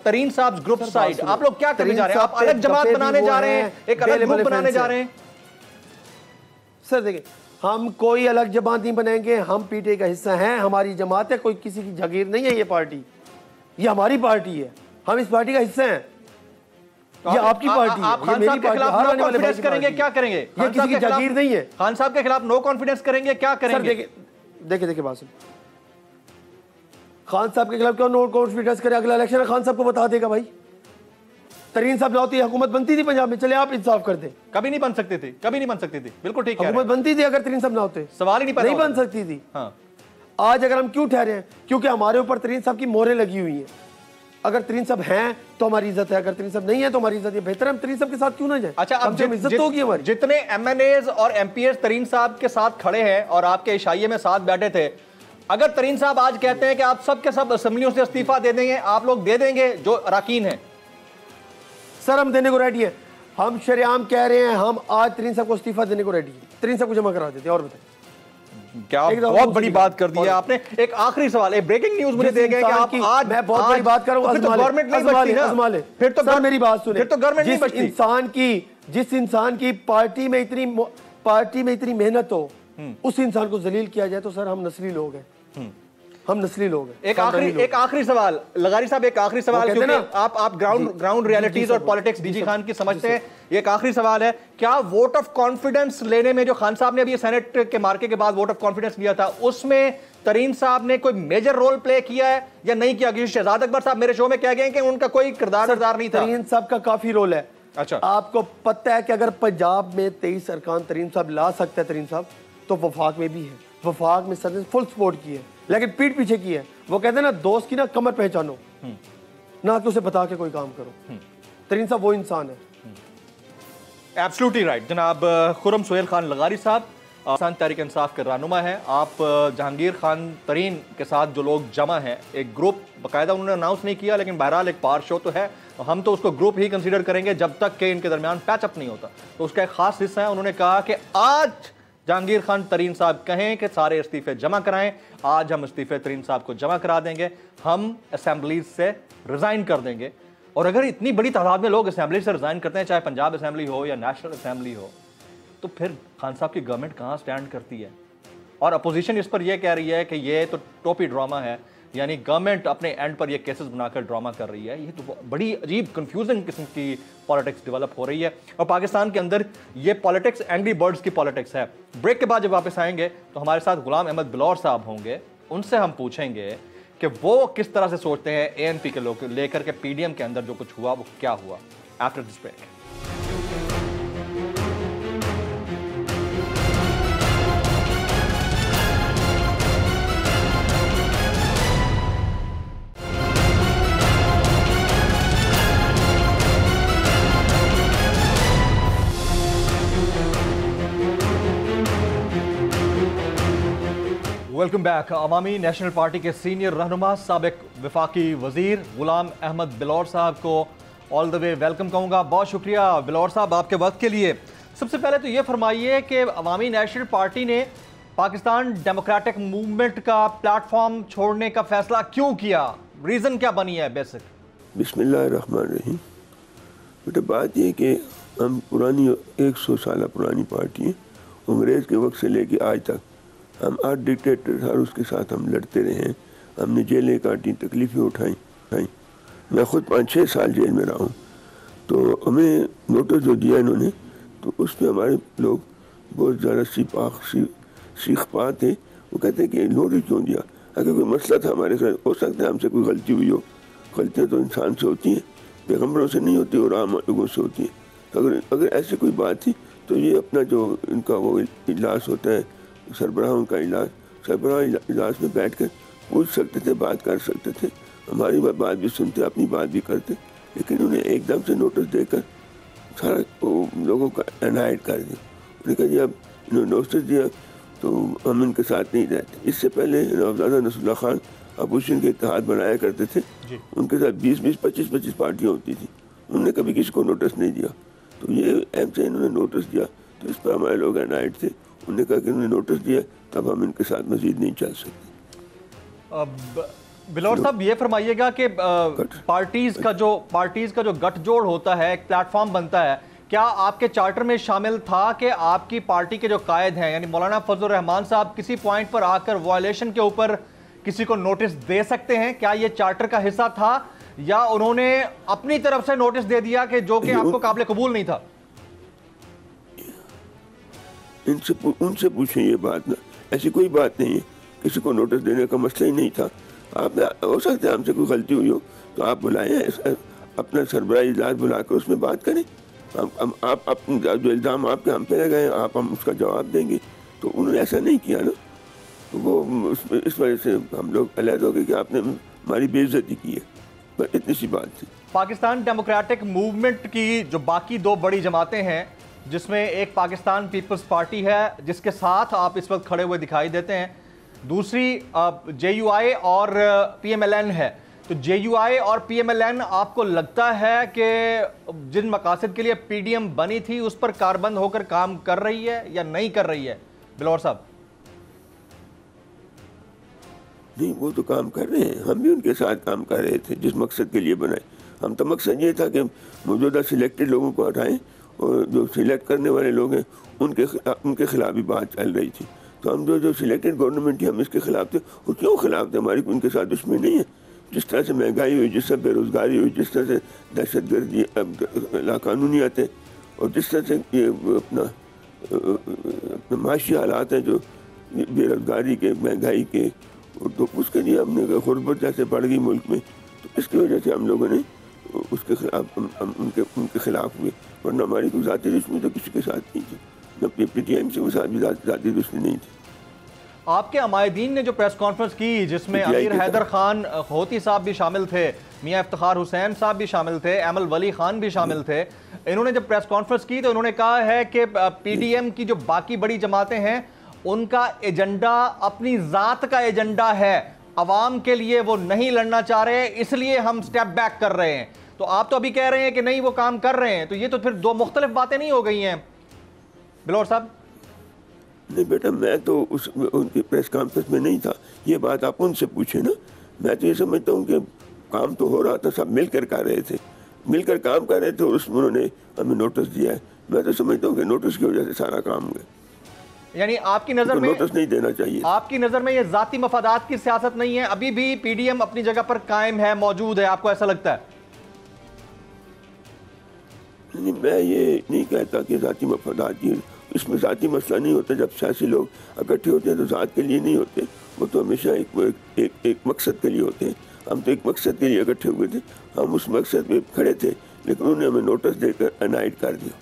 तरीन साहब ग्रुप साइड? आप लोग क्या करने जा रहे हैं? आप अलग जमात बनाने जा रहे हैं, एक अलग ग्रुप बनाने जा रहे हैं? सर देखिए, हम कोई अलग जमात नहीं बनेंगे, हम पीटीआई का हिस्सा हैं, हमारी जमात है, कोई किसी की जागीर नहीं है। ये पार्टी, ये हमारी पार्टी है, हम इस पार्टी का हिस्सा हैं। ये आपकी पार्टी है, आप खान साहब के खिलाफ नो कॉन्फिडेंस करेंगे, क्या करेंगे? ये किसी की जागीर नहीं है। खान साहब के खिलाफ नो कॉन्फिडेंस करेंगे, क्या करेंगे? देखिए बात सुन, खान साहब के खिलाफ क्यों नो कॉन्फिडेंस करे? अगला इलेक्शन खान साहब को बता देगा भाई। तरीन साहब होती हुकूमत बनती थी पंजाब में, चले आप इंसाफ कर दे। कभी नहीं बन सकती थी, कभी नहीं बन सकती थी, बिल्कुल ठीक है। हुकूमत बनती थी अगर तरीन साहब ना होते, सवाल ही नहीं बन सकती थी। हाँ। आज अगर हम क्यों ठहरे हैं? क्योंकि हमारे ऊपर तरीन साहब की मोहरें लगी हुई हैं। अगर तरीन साहब हैं तो हमारी इज्जत है, अगर तरीन साहब नहीं है तो हमारी इज्जत है। बेहतर हम तरीन साहब के साथ क्यों ना जाए? अच्छा, अब इज्जत होगी हमारी। जितने एमएनएज और एमपीएस तरीन साहब के साथ खड़े हैं और आपके इशाइये में साथ बैठे थे, अगर तरीन साहब आज कहते हैं कि आप सब के सब असेंबलियों से इस्तीफा दे देंगे, आप लोग दे देंगे जो अरकान है? सर हम देने को रेडी है, हम शरेआम कह रहे हैं, हम आज तरीन साहब को इस्तीफा देने को रेडी है। तरीन साहब को जमा करा देते। और बताएं क्या बहुत बड़ी बात कर दी है आपने। एक आखिरी सवाल, एक ब्रेकिंग न्यूज मुझे दे गए कि आप आज मैं बहुत बड़ी बात करूंगा, फिर तो गवर्नमेंट नहीं बचती ना, फिर तो मेरी बात सुने, फिर तो गवर्नमेंट नहीं बचती। जिस इंसान की पार्टी में इतनी मेहनत हो, उस इंसान को जलील किया जाए तो सर हम नस्ली लोग हैं, हम नस्ली लोग हैं। एक आखिरी सवाल लगारी साहब, एक आखिरी सवाल, क्योंकि आप ग्राउंड रियलिटीज और पॉलिटिक्स डीजी खान की समझते हैं। एक आखिरी सवाल है, क्या वोट ऑफ कॉन्फिडेंस लेने में जो खान साहब ने अभी सेनेट के मार्के के बाद वोट ऑफ कॉन्फिडेंस लिया था, उसमें तरीन साहब ने कोई मेजर रोल प्ले किया है या नहीं किया? क्योंकि शहजाद अकबर साहब मेरे शो में कह गए कि उनका कोई किरदार नहीं था। तरीन साहब का काफी रोल है। अच्छा, आपको पता है कि अगर पंजाब में 23 अरकान तरीन साहब ला सकते हैं, तरीन साहब तो वफाक में भी है, वफाक में सर फुल सपोर्ट की है, लेकिन पीठ पीछे की है। वो कहते हैं ना, दोस्त की ना कमर पहचानो, ना कि उसे बता के कोई काम करो। तरीन साहब वो इंसान है। एब्सोल्युटली राइट जनाब। खुर्रम सुहेल खान लगारी साहब पाकिस्तान तहरीक इंसाफ के रहनुमा हैं। आप जहांगीर खान तरीन के साथ जो लोग जमा हैं, एक ग्रुप बाकायदा उन्होंने अनाउंस नहीं किया, लेकिन बहरहाल एक पार शो तो है, हम तो उसको ग्रुप ही कंसीडर करेंगे जब तक कि इनके दरमियान पैचअप नहीं होता। तो उसका एक खास हिस्सा है, उन्होंने कहा कि आज जहांगीर खान तरीन साहब कहें कि सारे इस्तीफे जमा कराएं, आज हम इस्तीफे तरीन साहब को जमा करा देंगे, हम असेंबलीज से रिजाइन कर देंगे। और अगर इतनी बड़ी तादाद में लोग असेंबली से रिजाइन करते हैं, चाहे पंजाब असेंबली हो या नेशनल असेंबली हो, तो फिर खान साहब की गवर्नमेंट कहाँ स्टैंड करती है? और अपोजिशन इस पर यह कह रही है कि ये तो टोपी ड्रामा है, यानी गवर्नमेंट अपने एंड पर ये केसेस बनाकर ड्रामा कर रही है। ये तो बड़ी अजीब कंफ्यूजिंग किस्म की पॉलिटिक्स डेवलप हो रही है, और पाकिस्तान के अंदर ये पॉलिटिक्स एंग्री बर्ड्स की पॉलिटिक्स है। ब्रेक के बाद जब वापस आएंगे तो हमारे साथ गुलाम अहमद बिलौर साहब होंगे, उनसे हम पूछेंगे कि वो किस तरह से सोचते हैं एएनपी के लोग लेकर के पीडीएम के अंदर जो कुछ हुआ वो क्या हुआ। After this break. Welcome back. Awami National Party के सीनियर रहनुमा साबिक वफाकी वजीर गुलाम अहमद बिलौर साहब को ऑल द वे वेलकम कहूँगा। बहुत शुक्रिया बिलौर साहब आपके वक्त के लिए। सबसे पहले तो ये फरमाइए कि अवामी नेशनल पार्टी ने पाकिस्तान डेमोक्रेटिक मूवमेंट का प्लेटफॉर्म छोड़ने का फैसला क्यों किया, रीज़न क्या बनी है बेसिक? बिस्मिल्लाहिर्रहमानिर्रहीम। बेटा बात यह कि हम पुरानी 100 साल पुरानी पार्टी है, अंग्रेज़ के वक्त से लेके आज तक हम 8 डिक्टेटर हर उसके साथ हम लड़ते रहे हैं, हमने जेलें काटी, तकलीफ़ें उठाई। मैं ख़ुद 5-6 साल जेल में रहा हूँ। तो हमें नोटिस जो दिया इन्होंने, तो उस पर हमारे लोग बहुत ज़्यादा सीख पा थे। वो कहते हैं कि नोटिस क्यों दिया? अगर कोई मसला था हमारे साथ, हो सकता है हमसे कोई गलती हुई हो, गलतियाँ तो इंसान से होती हैं, पैगम्बरों से नहीं होती और आम लोगों से होती हैं। तो अगर ऐसी कोई बात थी तो ये अपना जो इनका वो इजलास होता है, सरबराहों का इजलास, सरबराह इजलास में बैठ कर पूछ सकते थे, बात कर सकते थे, हमारी बात भी सुनते, अपनी बात भी करते। लेकिन उन्हें एकदम से नोटिस देकर सारा लोगों का एनाइट कर दिया। उन्होंने कहा जी अब इन्होंने नोटिस दिया तो हम इनके साथ नहीं रहते। इससे पहले नवाबजादा नसरुल्लाह खान अपोजिशन के इत्तेहाद बनाया करते थे, उनके साथ 20-20, 25-25 पार्टियाँ होती थी, उन्होंने कभी किसी को नोटिस नहीं दिया। तो ये ऐप से इन्होंने नोटिस दिया, तो इस पर हमारे लोग एनाइट थे। उन्होंने कहा कि उन्होंने नोटिस दिया तब हम इनके साथ मजीद नहीं चल सकते। बिलौर साहब ये फरमाइएगा कि पार्टीज का जो गठजोड़ होता है, एक प्लेटफॉर्म बनता है, क्या आपके चार्टर में शामिल था कि आपकी पार्टी के जो कायद हैं यानी मौलाना फजलुर रहमान साहब किसी पॉइंट पर आकर वायलेशन के ऊपर किसी को नोटिस दे सकते हैं? क्या ये चार्टर का हिस्सा था या उन्होंने अपनी तरफ से नोटिस दे दिया कि जो कि आपको काबिल कबूल नहीं था? उनसे पूछें ये बात ना, ऐसी कोई बात नहीं है, किसी को नोटिस देने का मसला ही नहीं था। आप हो सकता है हमसे कोई गलती हुई हो तो आप बुलाएं, अपना सरबराह इजलास बुलाकर उसमें बात करें। आप अपने जो इल्ज़ाम आपके हम पे लगाए, आप हम उसका जवाब देंगे। तो उन्होंने ऐसा नहीं किया ना, तो वो इस वजह से हम लोग अलग हो गए कि आपने हमारी बेइज्जती की है, बस इतनी सी बात थी। पाकिस्तान डेमोक्रेटिक मूवमेंट की जो बाकी दो बड़ी जमातें हैं, जिसमें एक पाकिस्तान पीपल्स पार्टी है जिसके साथ आप इस वक्त खड़े हुए दिखाई देते हैं, दूसरी JUI और PMLN है। तो JUI और PMLN आपको लगता है कि जिन मकासद के लिए PDM बनी थी उस पर कारबंद होकर काम कर रही है या नहीं कर रही है? बिलौर साहब। नहीं, वो तो काम कर रहे हैं, हम भी उनके साथ काम कर रहे थे जिस मकसद के लिए बनाए। हम तो मकसद ये था कि मौजूदा सिलेक्टेड लोगों को हटाएं और जो सिलेक्ट करने वाले लोग हैं उनके खिलाफ भी बात चल रही थी। तो हम जो सिलेक्टेड गवर्नमेंट थी हम इसके खिलाफ थे। और क्यों खिलाफ थे? हमारी उनके साथ दुश्मनी नहीं है। जिस तरह से महंगाई हुई, जिस तरह बेरोज़गारी हुई, जिस तरह से दहशतगर्दी, लाकानूनियत है, और जिस तरह से ये अपना माशी हालात हैं जो बेरोज़गारी के, महंगाई के, तो उसके लिए हमने गुर्बत जैसे बढ़ गई मुल्क में, तो इसकी वजह से हम लोगों ने उसके खिलाफ उनके खिलाफ हुए। वरना हमारी कोई ज़ाती दुश्मनी तो किसी के साथ नहीं थी, न PTM से साथ भी ज़ाती दुश्मनी नहीं थी। आपके अमायदीन ने जो प्रेस कॉन्फ्रेंस की जिसमें अमीर हैदर खान होती साहब भी शामिल थे, मियां इफ्तिखार हुसैन साहब भी शामिल थे, अमल वली खान भी शामिल थे, इन्होंने जब प्रेस कॉन्फ्रेंस की तो इन्होंने कहा है कि PDM की जो बाकी बड़ी जमातें हैं उनका एजेंडा अपनी ज़ात का एजेंडा है, अवाम के लिए वो नहीं लड़ना चाह रहे, इसलिए हम स्टेप बैक कर रहे हैं। तो आप तो अभी कह रहे हैं कि नहीं वो काम कर रहे हैं, तो ये तो फिर दो मुख्तलिफ बातें नहीं हो गई हैं बिलौर साहब? नहीं बेटा, मैं तो उनकी प्रेस कॉन्फ्रेंस में नहीं था, ये बात आप उनसे पूछे ना। मैं तो ये समझता हूँ कि काम तो हो रहा था, सब मिलकर कर रहे थे, मिलकर काम कर रहे थे, और उसमें उन्होंने हमें नोटिस दिया है। मैं तो समझता हूँ कि नोटिस की वजह से सारा काम हुआ। यानी आपकी नजर में नोटिस नहीं देना चाहिए। आपकी नजर में ये जाती मफादात की सियासत नहीं है, अभी भी PDM अपनी जगह पर कायम है, मौजूद है, आपको ऐसा लगता है? नहीं, मैं ये नहीं कहता कि जाती मफादात की, इसमें जाती मसला नहीं होता। जब सियासी लोग इकट्ठे होते हैं तो ज़ात के लिए नहीं होते, वो तो हमेशा एक मकसद के लिए होते हैं। हम तो एक मकसद के लिए इकट्ठे हुए थे, हम उस मकसद पे खड़े थे, लेकिन उन्होंने हमें नोटिस देकर अनाइट कर दिया।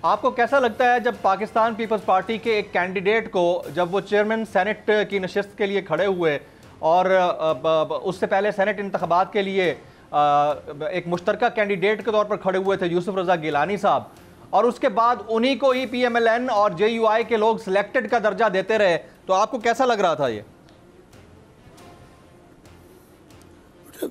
आपको कैसा लगता है जब पाकिस्तान पीपल्स पार्टी के एक कैंडिडेट को, जब वो चेयरमैन सेनेट की नशिस्त के लिए खड़े हुए और उससे पहले सेनेट इंतखाबात के लिए एक मुश्तरका कैंडिडेट के तौर पर खड़े हुए थे यूसुफ रज़ा गिलानी साहब, और उसके बाद उन्हीं को ही PMLN और JUI के लोग सिलेक्टेड का दर्जा देते रहे, तो आपको कैसा लग रहा था ये?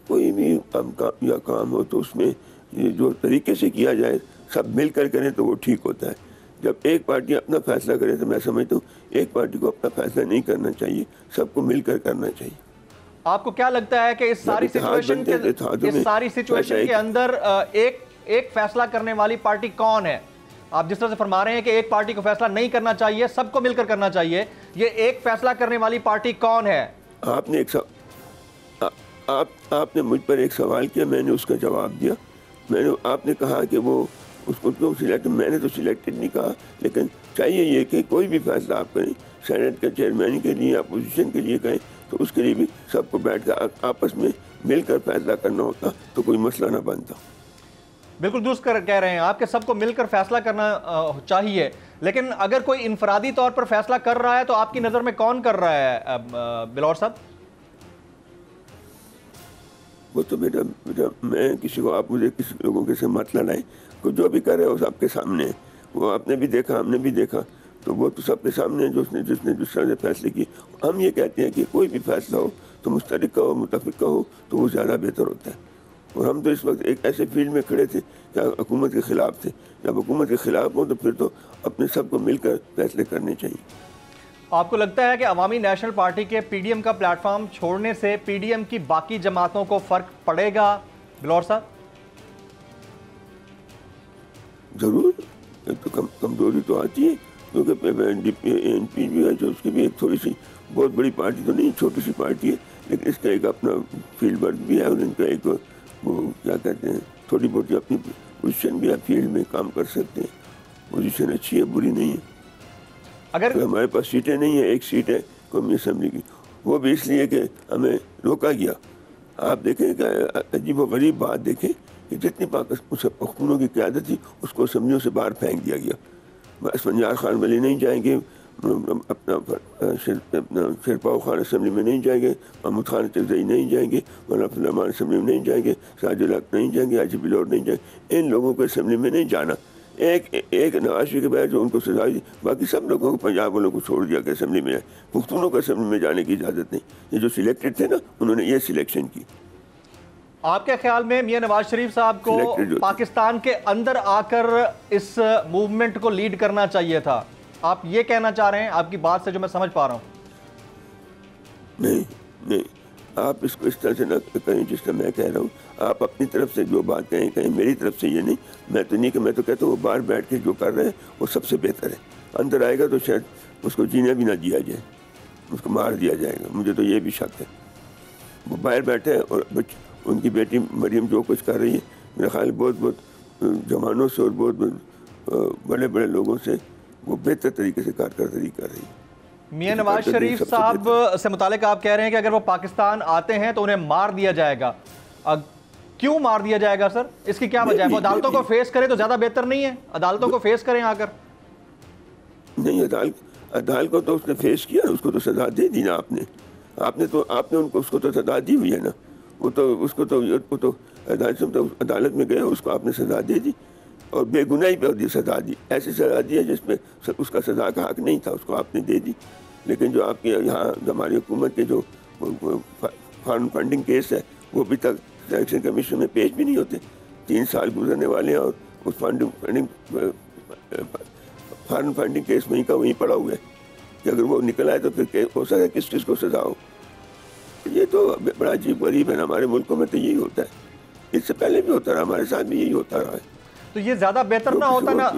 कोई भी काम हो तो उसमें ये जो तरीके से किया जाए, सब मिलकर करें तो वो ठीक होता है। जब एक पार्टी अपना फैसला करे तो मैं समझता हूँ एक पार्टी को अपना फैसला नहीं करना चाहिए, सबको मिलकर करना चाहिए। आपको क्या लगता है कि इस सारी सिचुएशन के अंदर एक फैसला करने वाली पार्टी कौन है? आप जिस तरह से फरमा रहे हैं कि एक पार्टी को फैसला नहीं करना चाहिए, सबको मिलकर करना चाहिए, ये एक फैसला करने वाली पार्टी कौन है? आपने मुझ पर एक सवाल किया, मैंने उसका जवाब दिया। आपने कहा कि वो उसको क्यों सिलेक्ट, मैंने तो सिलेक्टेड नहीं कहा, लेकिन चाहिए ये कि कोई भी फैसला आप करें, सेनेट के चेयरमैन के लिए, अपोजिशन के लिए कहें, तो उसके लिए भी सबको बैठ कर आपस में मिलकर फैसला करना होता तो कोई मसला ना बनता। बिल्कुल दुरुस्त कह रहे हैं आपके, सबको मिलकर फैसला करना चाहिए, लेकिन अगर कोई इनफरादी तौर पर फैसला कर रहा है तो आपकी नज़र में कौन कर रहा है बिलौर साहब? वो तो बेटा मैं किसी को, आप मुझे किसी लोगों के से मत लड़ाएं, को जो भी कर रहे हो सबके सामने है, वो आपने भी देखा, हमने भी देखा, तो वो तो सबके सामने है जिसने जिस तरह से फैसले किए। हम ये कहते हैं कि कोई भी फैसला हो तो मुस्तरिक का हो, मुतफिक का हो, तो वो ज़्यादा बेहतर होता है। और हम तो इस वक्त एक ऐसे फील्ड में खड़े थे जहाँ हुकूमत के ख़िलाफ़ थे। जब हुकूमत के ख़िलाफ़ हो तो फिर तो अपने सबको मिलकर फैसले करने चाहिए। आपको लगता है कि अवामी नेशनल पार्टी के PDM का प्लेटफॉर्म छोड़ने से PDM की बाकी जमातों को फ़र्क पड़ेगा बिलौर साहब? ज़रूर, तो कमज़ोरी तो आती है, क्योंकि ANP भी है जो उसकी भी एक थोड़ी सी, बहुत बड़ी पार्टी तो नहीं, छोटी सी पार्टी है, लेकिन इसका एक अपना फील्ड वर्क भी है और इनका एक वो क्या कहते हैं, थोड़ी बहुत अपनी पोजीशन भी है, फील्ड में काम कर सकते हैं। पोजीशन अच्छी है, बुरी नहीं है। अगर तो हमारे पास सीटें नहीं है, एक सीट है कौमी असम्बली की, वो भी इसलिए कि हमें रोका गया। आप देखें क्या अजीब व गरीब बात देखें कि जितनी पख्तूनों की क़यादत थी उसको असम्बलियों से बाहर फेंक दिया गया। बस पंजार खान वली नहीं जाएंगे, अपना शेरपाव खान असम्बली में नहीं जाएंगे, महमूद खान चौधरी नहीं जाएंगे, मौलाना असम्बली में नहीं जाएंगे, साजिद हक नहीं जाएंगे, हाजी बिलौर नहीं जाएंगे। इन लोगों को असम्बली में नहीं जाना। एक नवाज शरीफ के बाद जो उनको सजा दी, बाकी सब लोगों को, पंजाब वालों को छोड़ दिया कि असम्बली में, पुख्तूनों को असम्बली में जाने की इजाज़त नहीं। ये जो सिलेक्टेड थे ना, उन्होंने ये सिलेक्शन की। आपके ख्याल में मियां नवाज शरीफ साहब को पाकिस्तान के अंदर आकर इस मूवमेंट को लीड करना चाहिए था, आप ये कहना चाह रहे हैं? आपकी बात से जो मैं समझ पा रहा हूँ। नहीं, आप इसको इस तरह से न कहें जिस तरह मैं कह रहा हूँ। आप अपनी तरफ से जो बात कहें मेरी तरफ से ये नहीं। मैं तो नहीं कि मैं तो कहता हूँ वो बाहर बैठ के जो कर रहे हैं वो सबसे बेहतर है। अंदर आएगा तो शायद उसको जीने भी ना दिया जाए, उसको मार दिया जाएगा। मुझे तो ये भी शक है। वो बाहर बैठे हैं और उनकी बेटी मरियम जो कुछ कर रही है, मेरा ख्याल बहुत जवानों से और बहुत बड़े बड़े लोगों से वो बेहतर तरीके से कारकर्दगी कर रही है। मियां नवाज शरीफ साहब से मुतालिक आप कह रहे हैं कि अगर वो पाकिस्तान आते हैं तो उन्हें मार दिया जाएगा। क्यों मार दिया जाएगा सर? इसकी क्या वजह है? वो अदालतों को फेस करें तो ज्यादा बेहतर नहीं है? अदालतों को फेस करें आकर। नहीं, अदालत को तो उसने फेस किया, उसको तो सजा दे दी ना आपने उनको उसको तो सजा दी हुई है ना। वो तो अदालत में गए, उसको आपने सजा दे दी और बेगुनाही पे सजा दी। ऐसी सजा दी है जिसमें उसका सजा का हक नहीं था, उसको आपने दे दी। लेकिन जो आपके यहाँ हमारी हुकूमत के जो फॉरेन फंडिंग केस है वो अभी तक इलेक्शन कमीशन में पेश भी नहीं होते। 3 साल गुजरने वाले हैं और उस फॉरेन फंडिंग केस वहीं का वहीं पड़ा हुआ है कि अगर वो निकल आए तो फिर हो सकता है किस को सजा हो। ये तो बड़ा अजीब गरीब है ना, हमारे मुल्कों में तो यही होता है। इससे पहले भी होता रहा, हमारे साथ भी यही होता रहा है। तो ये ज्यादा बेहतर ना होता ना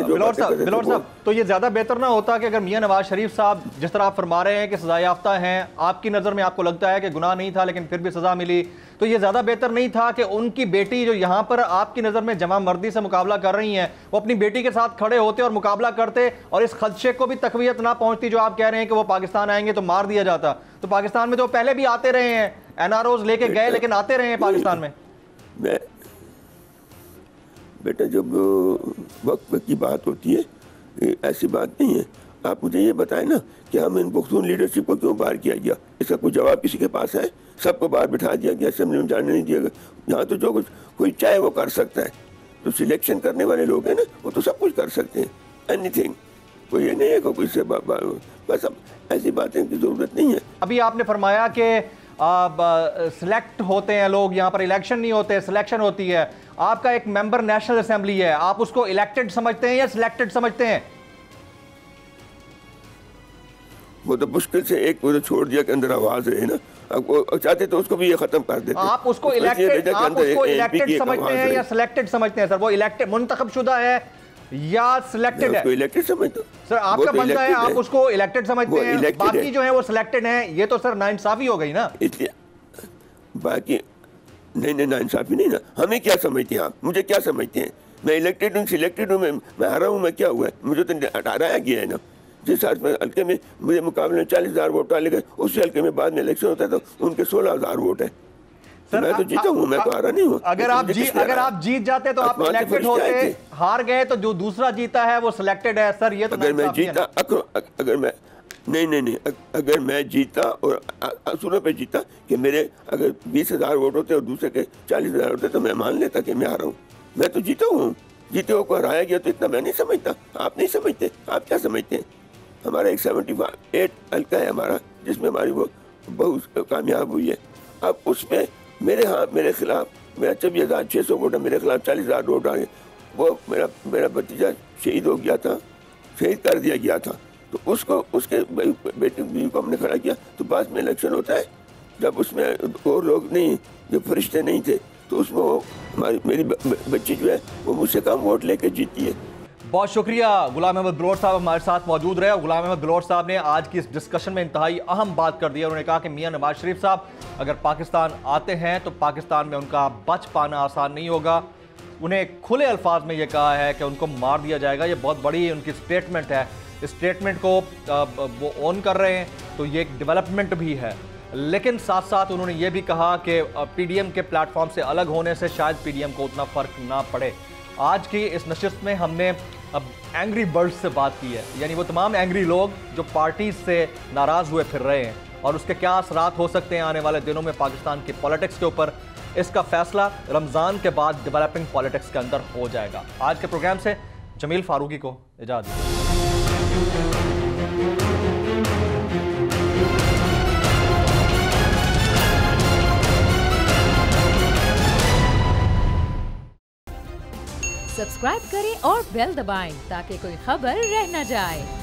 बिलौर साहब, तो ये ज्यादा बेहतर ना होता कि अगर मियां नवाज शरीफ साहब जिस तरह आप फरमा रहे हैं कि सजा याफ्ता हैं, आपकी नज़र में आपको लगता है कि गुनाह नहीं था लेकिन फिर भी सजा मिली, तो ये ज्यादा बेहतर नहीं था कि उनकी बेटी जो यहाँ पर आपकी नज़र में जमा मर्दी से मुकाबला कर रही हैं, वो अपनी बेटी के साथ खड़े होते और मुकाबला करते और इस खदशे को भी तकवीयत ना पहुंचती जो आप कह रहे हैं कि वो पाकिस्तान आएंगे तो मार दिया जाता। तो पाकिस्तान में तो पहले भी आते रहे हैं, NROs लेके गए लेकिन आते रहे हैं पाकिस्तान में। बेटा जब वक्त की बात होती है ऐसी बात नहीं है। आप मुझे ये बताएं ना कि हम इन पुख्तून लीडरशिप को क्यों बाहर किया गया? इसका कोई जवाब किसी के पास है? सबको बाहर बिठा दिया गया, असेंबली में जाने नहीं दिया गया। यहाँ तो जो कुछ कोई चाहे वो कर सकता है। तो सिलेक्शन करने वाले लोग हैं ना, वो तो सब कुछ कर सकते हैं, एनीथिंग। कोई ये नहीं है कोई से बस अब ऐसी बातें की जरूरत नहीं है। अभी आपने फरमाया कि सिलेक्ट होते हैं लोग, यहाँ पर इलेक्शन नहीं होते, सिलेक्शन होती है। आपका एक मेंबर नेशनल असेंबली है, आप उसको इलेक्टेड समझते हैं या सिलेक्टेड समझते हैं? वो तो मुश्किल से एक वो तो छोड़ दिया के अंदर आवाज रहे ना, वो चाहते तो उसको भी ये खत्म कर देते। आप उसको इलेक्टेड समझते हैं या सिलेक्टेड समझते हैं सर? वो इलेक्टेड मुंतखब शुदा है या सिलेक्टेड है? इलेक्टेड समझते सर, आपका बंदा है, आप उसको इलेक्टेड समझते हैं, बाकी जो है वो सिलेक्टेड हैं। ये तो सर नाइंसाफी हो गई ना। इसलिए बाकी नहीं नाइंसाफी नहीं ना। हमें क्या समझते हैं आप? मुझे क्या समझते हैं? मैं इलेक्टेड हूँ, सिलेक्टेड हूँ, मैं हारा हूँ, मैं क्या हुआ है? मुझे तो हराया गया है ना। जिस हल्के में मुझे मुकाबले में 40,000 वोट डाले गए, उस हल्के में बाद में इलेक्शन होता है तो उनके 16,000 वोट है। सर, मैं तो जीता हूँ, मैं तो हारा नहीं हूँ। अगर आप जीत जाते तो आप इलेक्टेड होते, हार गए तो जो दूसरा जीता है वो सिलेक्टेड है। सर ये तो अगर मैं जीता, अगर मैं नहीं अगर मैं जीता और असूलों पे जीता कि मेरे अगर 20,000 वोट होते और दूसरे के 40,000 होते तो मैं मान लेता कि मैं हारा हूँ। मैं तो जीता हूँ, जीते हुए को हराया गया तो इतना मैं नहीं समझता। आप नहीं समझते। आप क्या समझते हैं? हमारा एक 78 हल्का है हमारा, जिसमें हमारी वो बहुत कामयाब हुई है। अब उसमें मेरे खिलाफ मेरा 24,600 वोट है, मेरे खिलाफ 40,000 वोट आ गए। वो मेरा भतीजा शहीद हो गया था, शहीद कर दिया गया था, तो उसको उसके बेटे बीवी को हमने खड़ा किया। तो बाद में इलेक्शन होता है, जब उसमें और लोग नहीं, जो फरिश्ते नहीं थे, तो उसमें वो मेरी बच्ची जो है वो मुझसे कम वोट लेके जीती है। बहुत शुक्रिया। गुलाम अहमद बलोच साहब हमारे साथ मौजूद रहे। गुलाम अहमद बलोच साहब ने आज की इस डिस्कशन में इंतहाई अहम बात कर दी है। उन्होंने कहा कि मियां नवाज शरीफ साहब अगर पाकिस्तान आते हैं तो पाकिस्तान में उनका बच पाना आसान नहीं होगा। उन्हें खुले अल्फाज में ये कहा है कि उनको मार दिया जाएगा। ये बहुत बड़ी उनकी स्टेटमेंट है। इस स्टेटमेंट को वो ऑन कर रहे हैं तो ये एक डेवलपमेंट भी है। लेकिन साथ साथ उन्होंने ये भी कहा कि PDM के प्लेटफॉर्म से अलग होने से शायद PDM को उतना फ़र्क ना पड़े। आज की इस नशिस्त में हमने अब एंग्री बर्ड्स से बात की है, यानी वो तमाम एंग्री लोग जो पार्टी से नाराज़ हुए फिर रहे हैं और उसके क्या असरात हो सकते हैं आने वाले दिनों में पाकिस्तान की पॉलिटिक्स के ऊपर। इसका फैसला रमज़ान के बाद डेवलपिंग पॉलिटिक्स के अंदर हो जाएगा। आज के प्रोग्राम से जमील फारूकी को इजाज़त दीजिए। सब्सक्राइब करें और बेल दबाएं ताकि कोई खबर रह न जाए।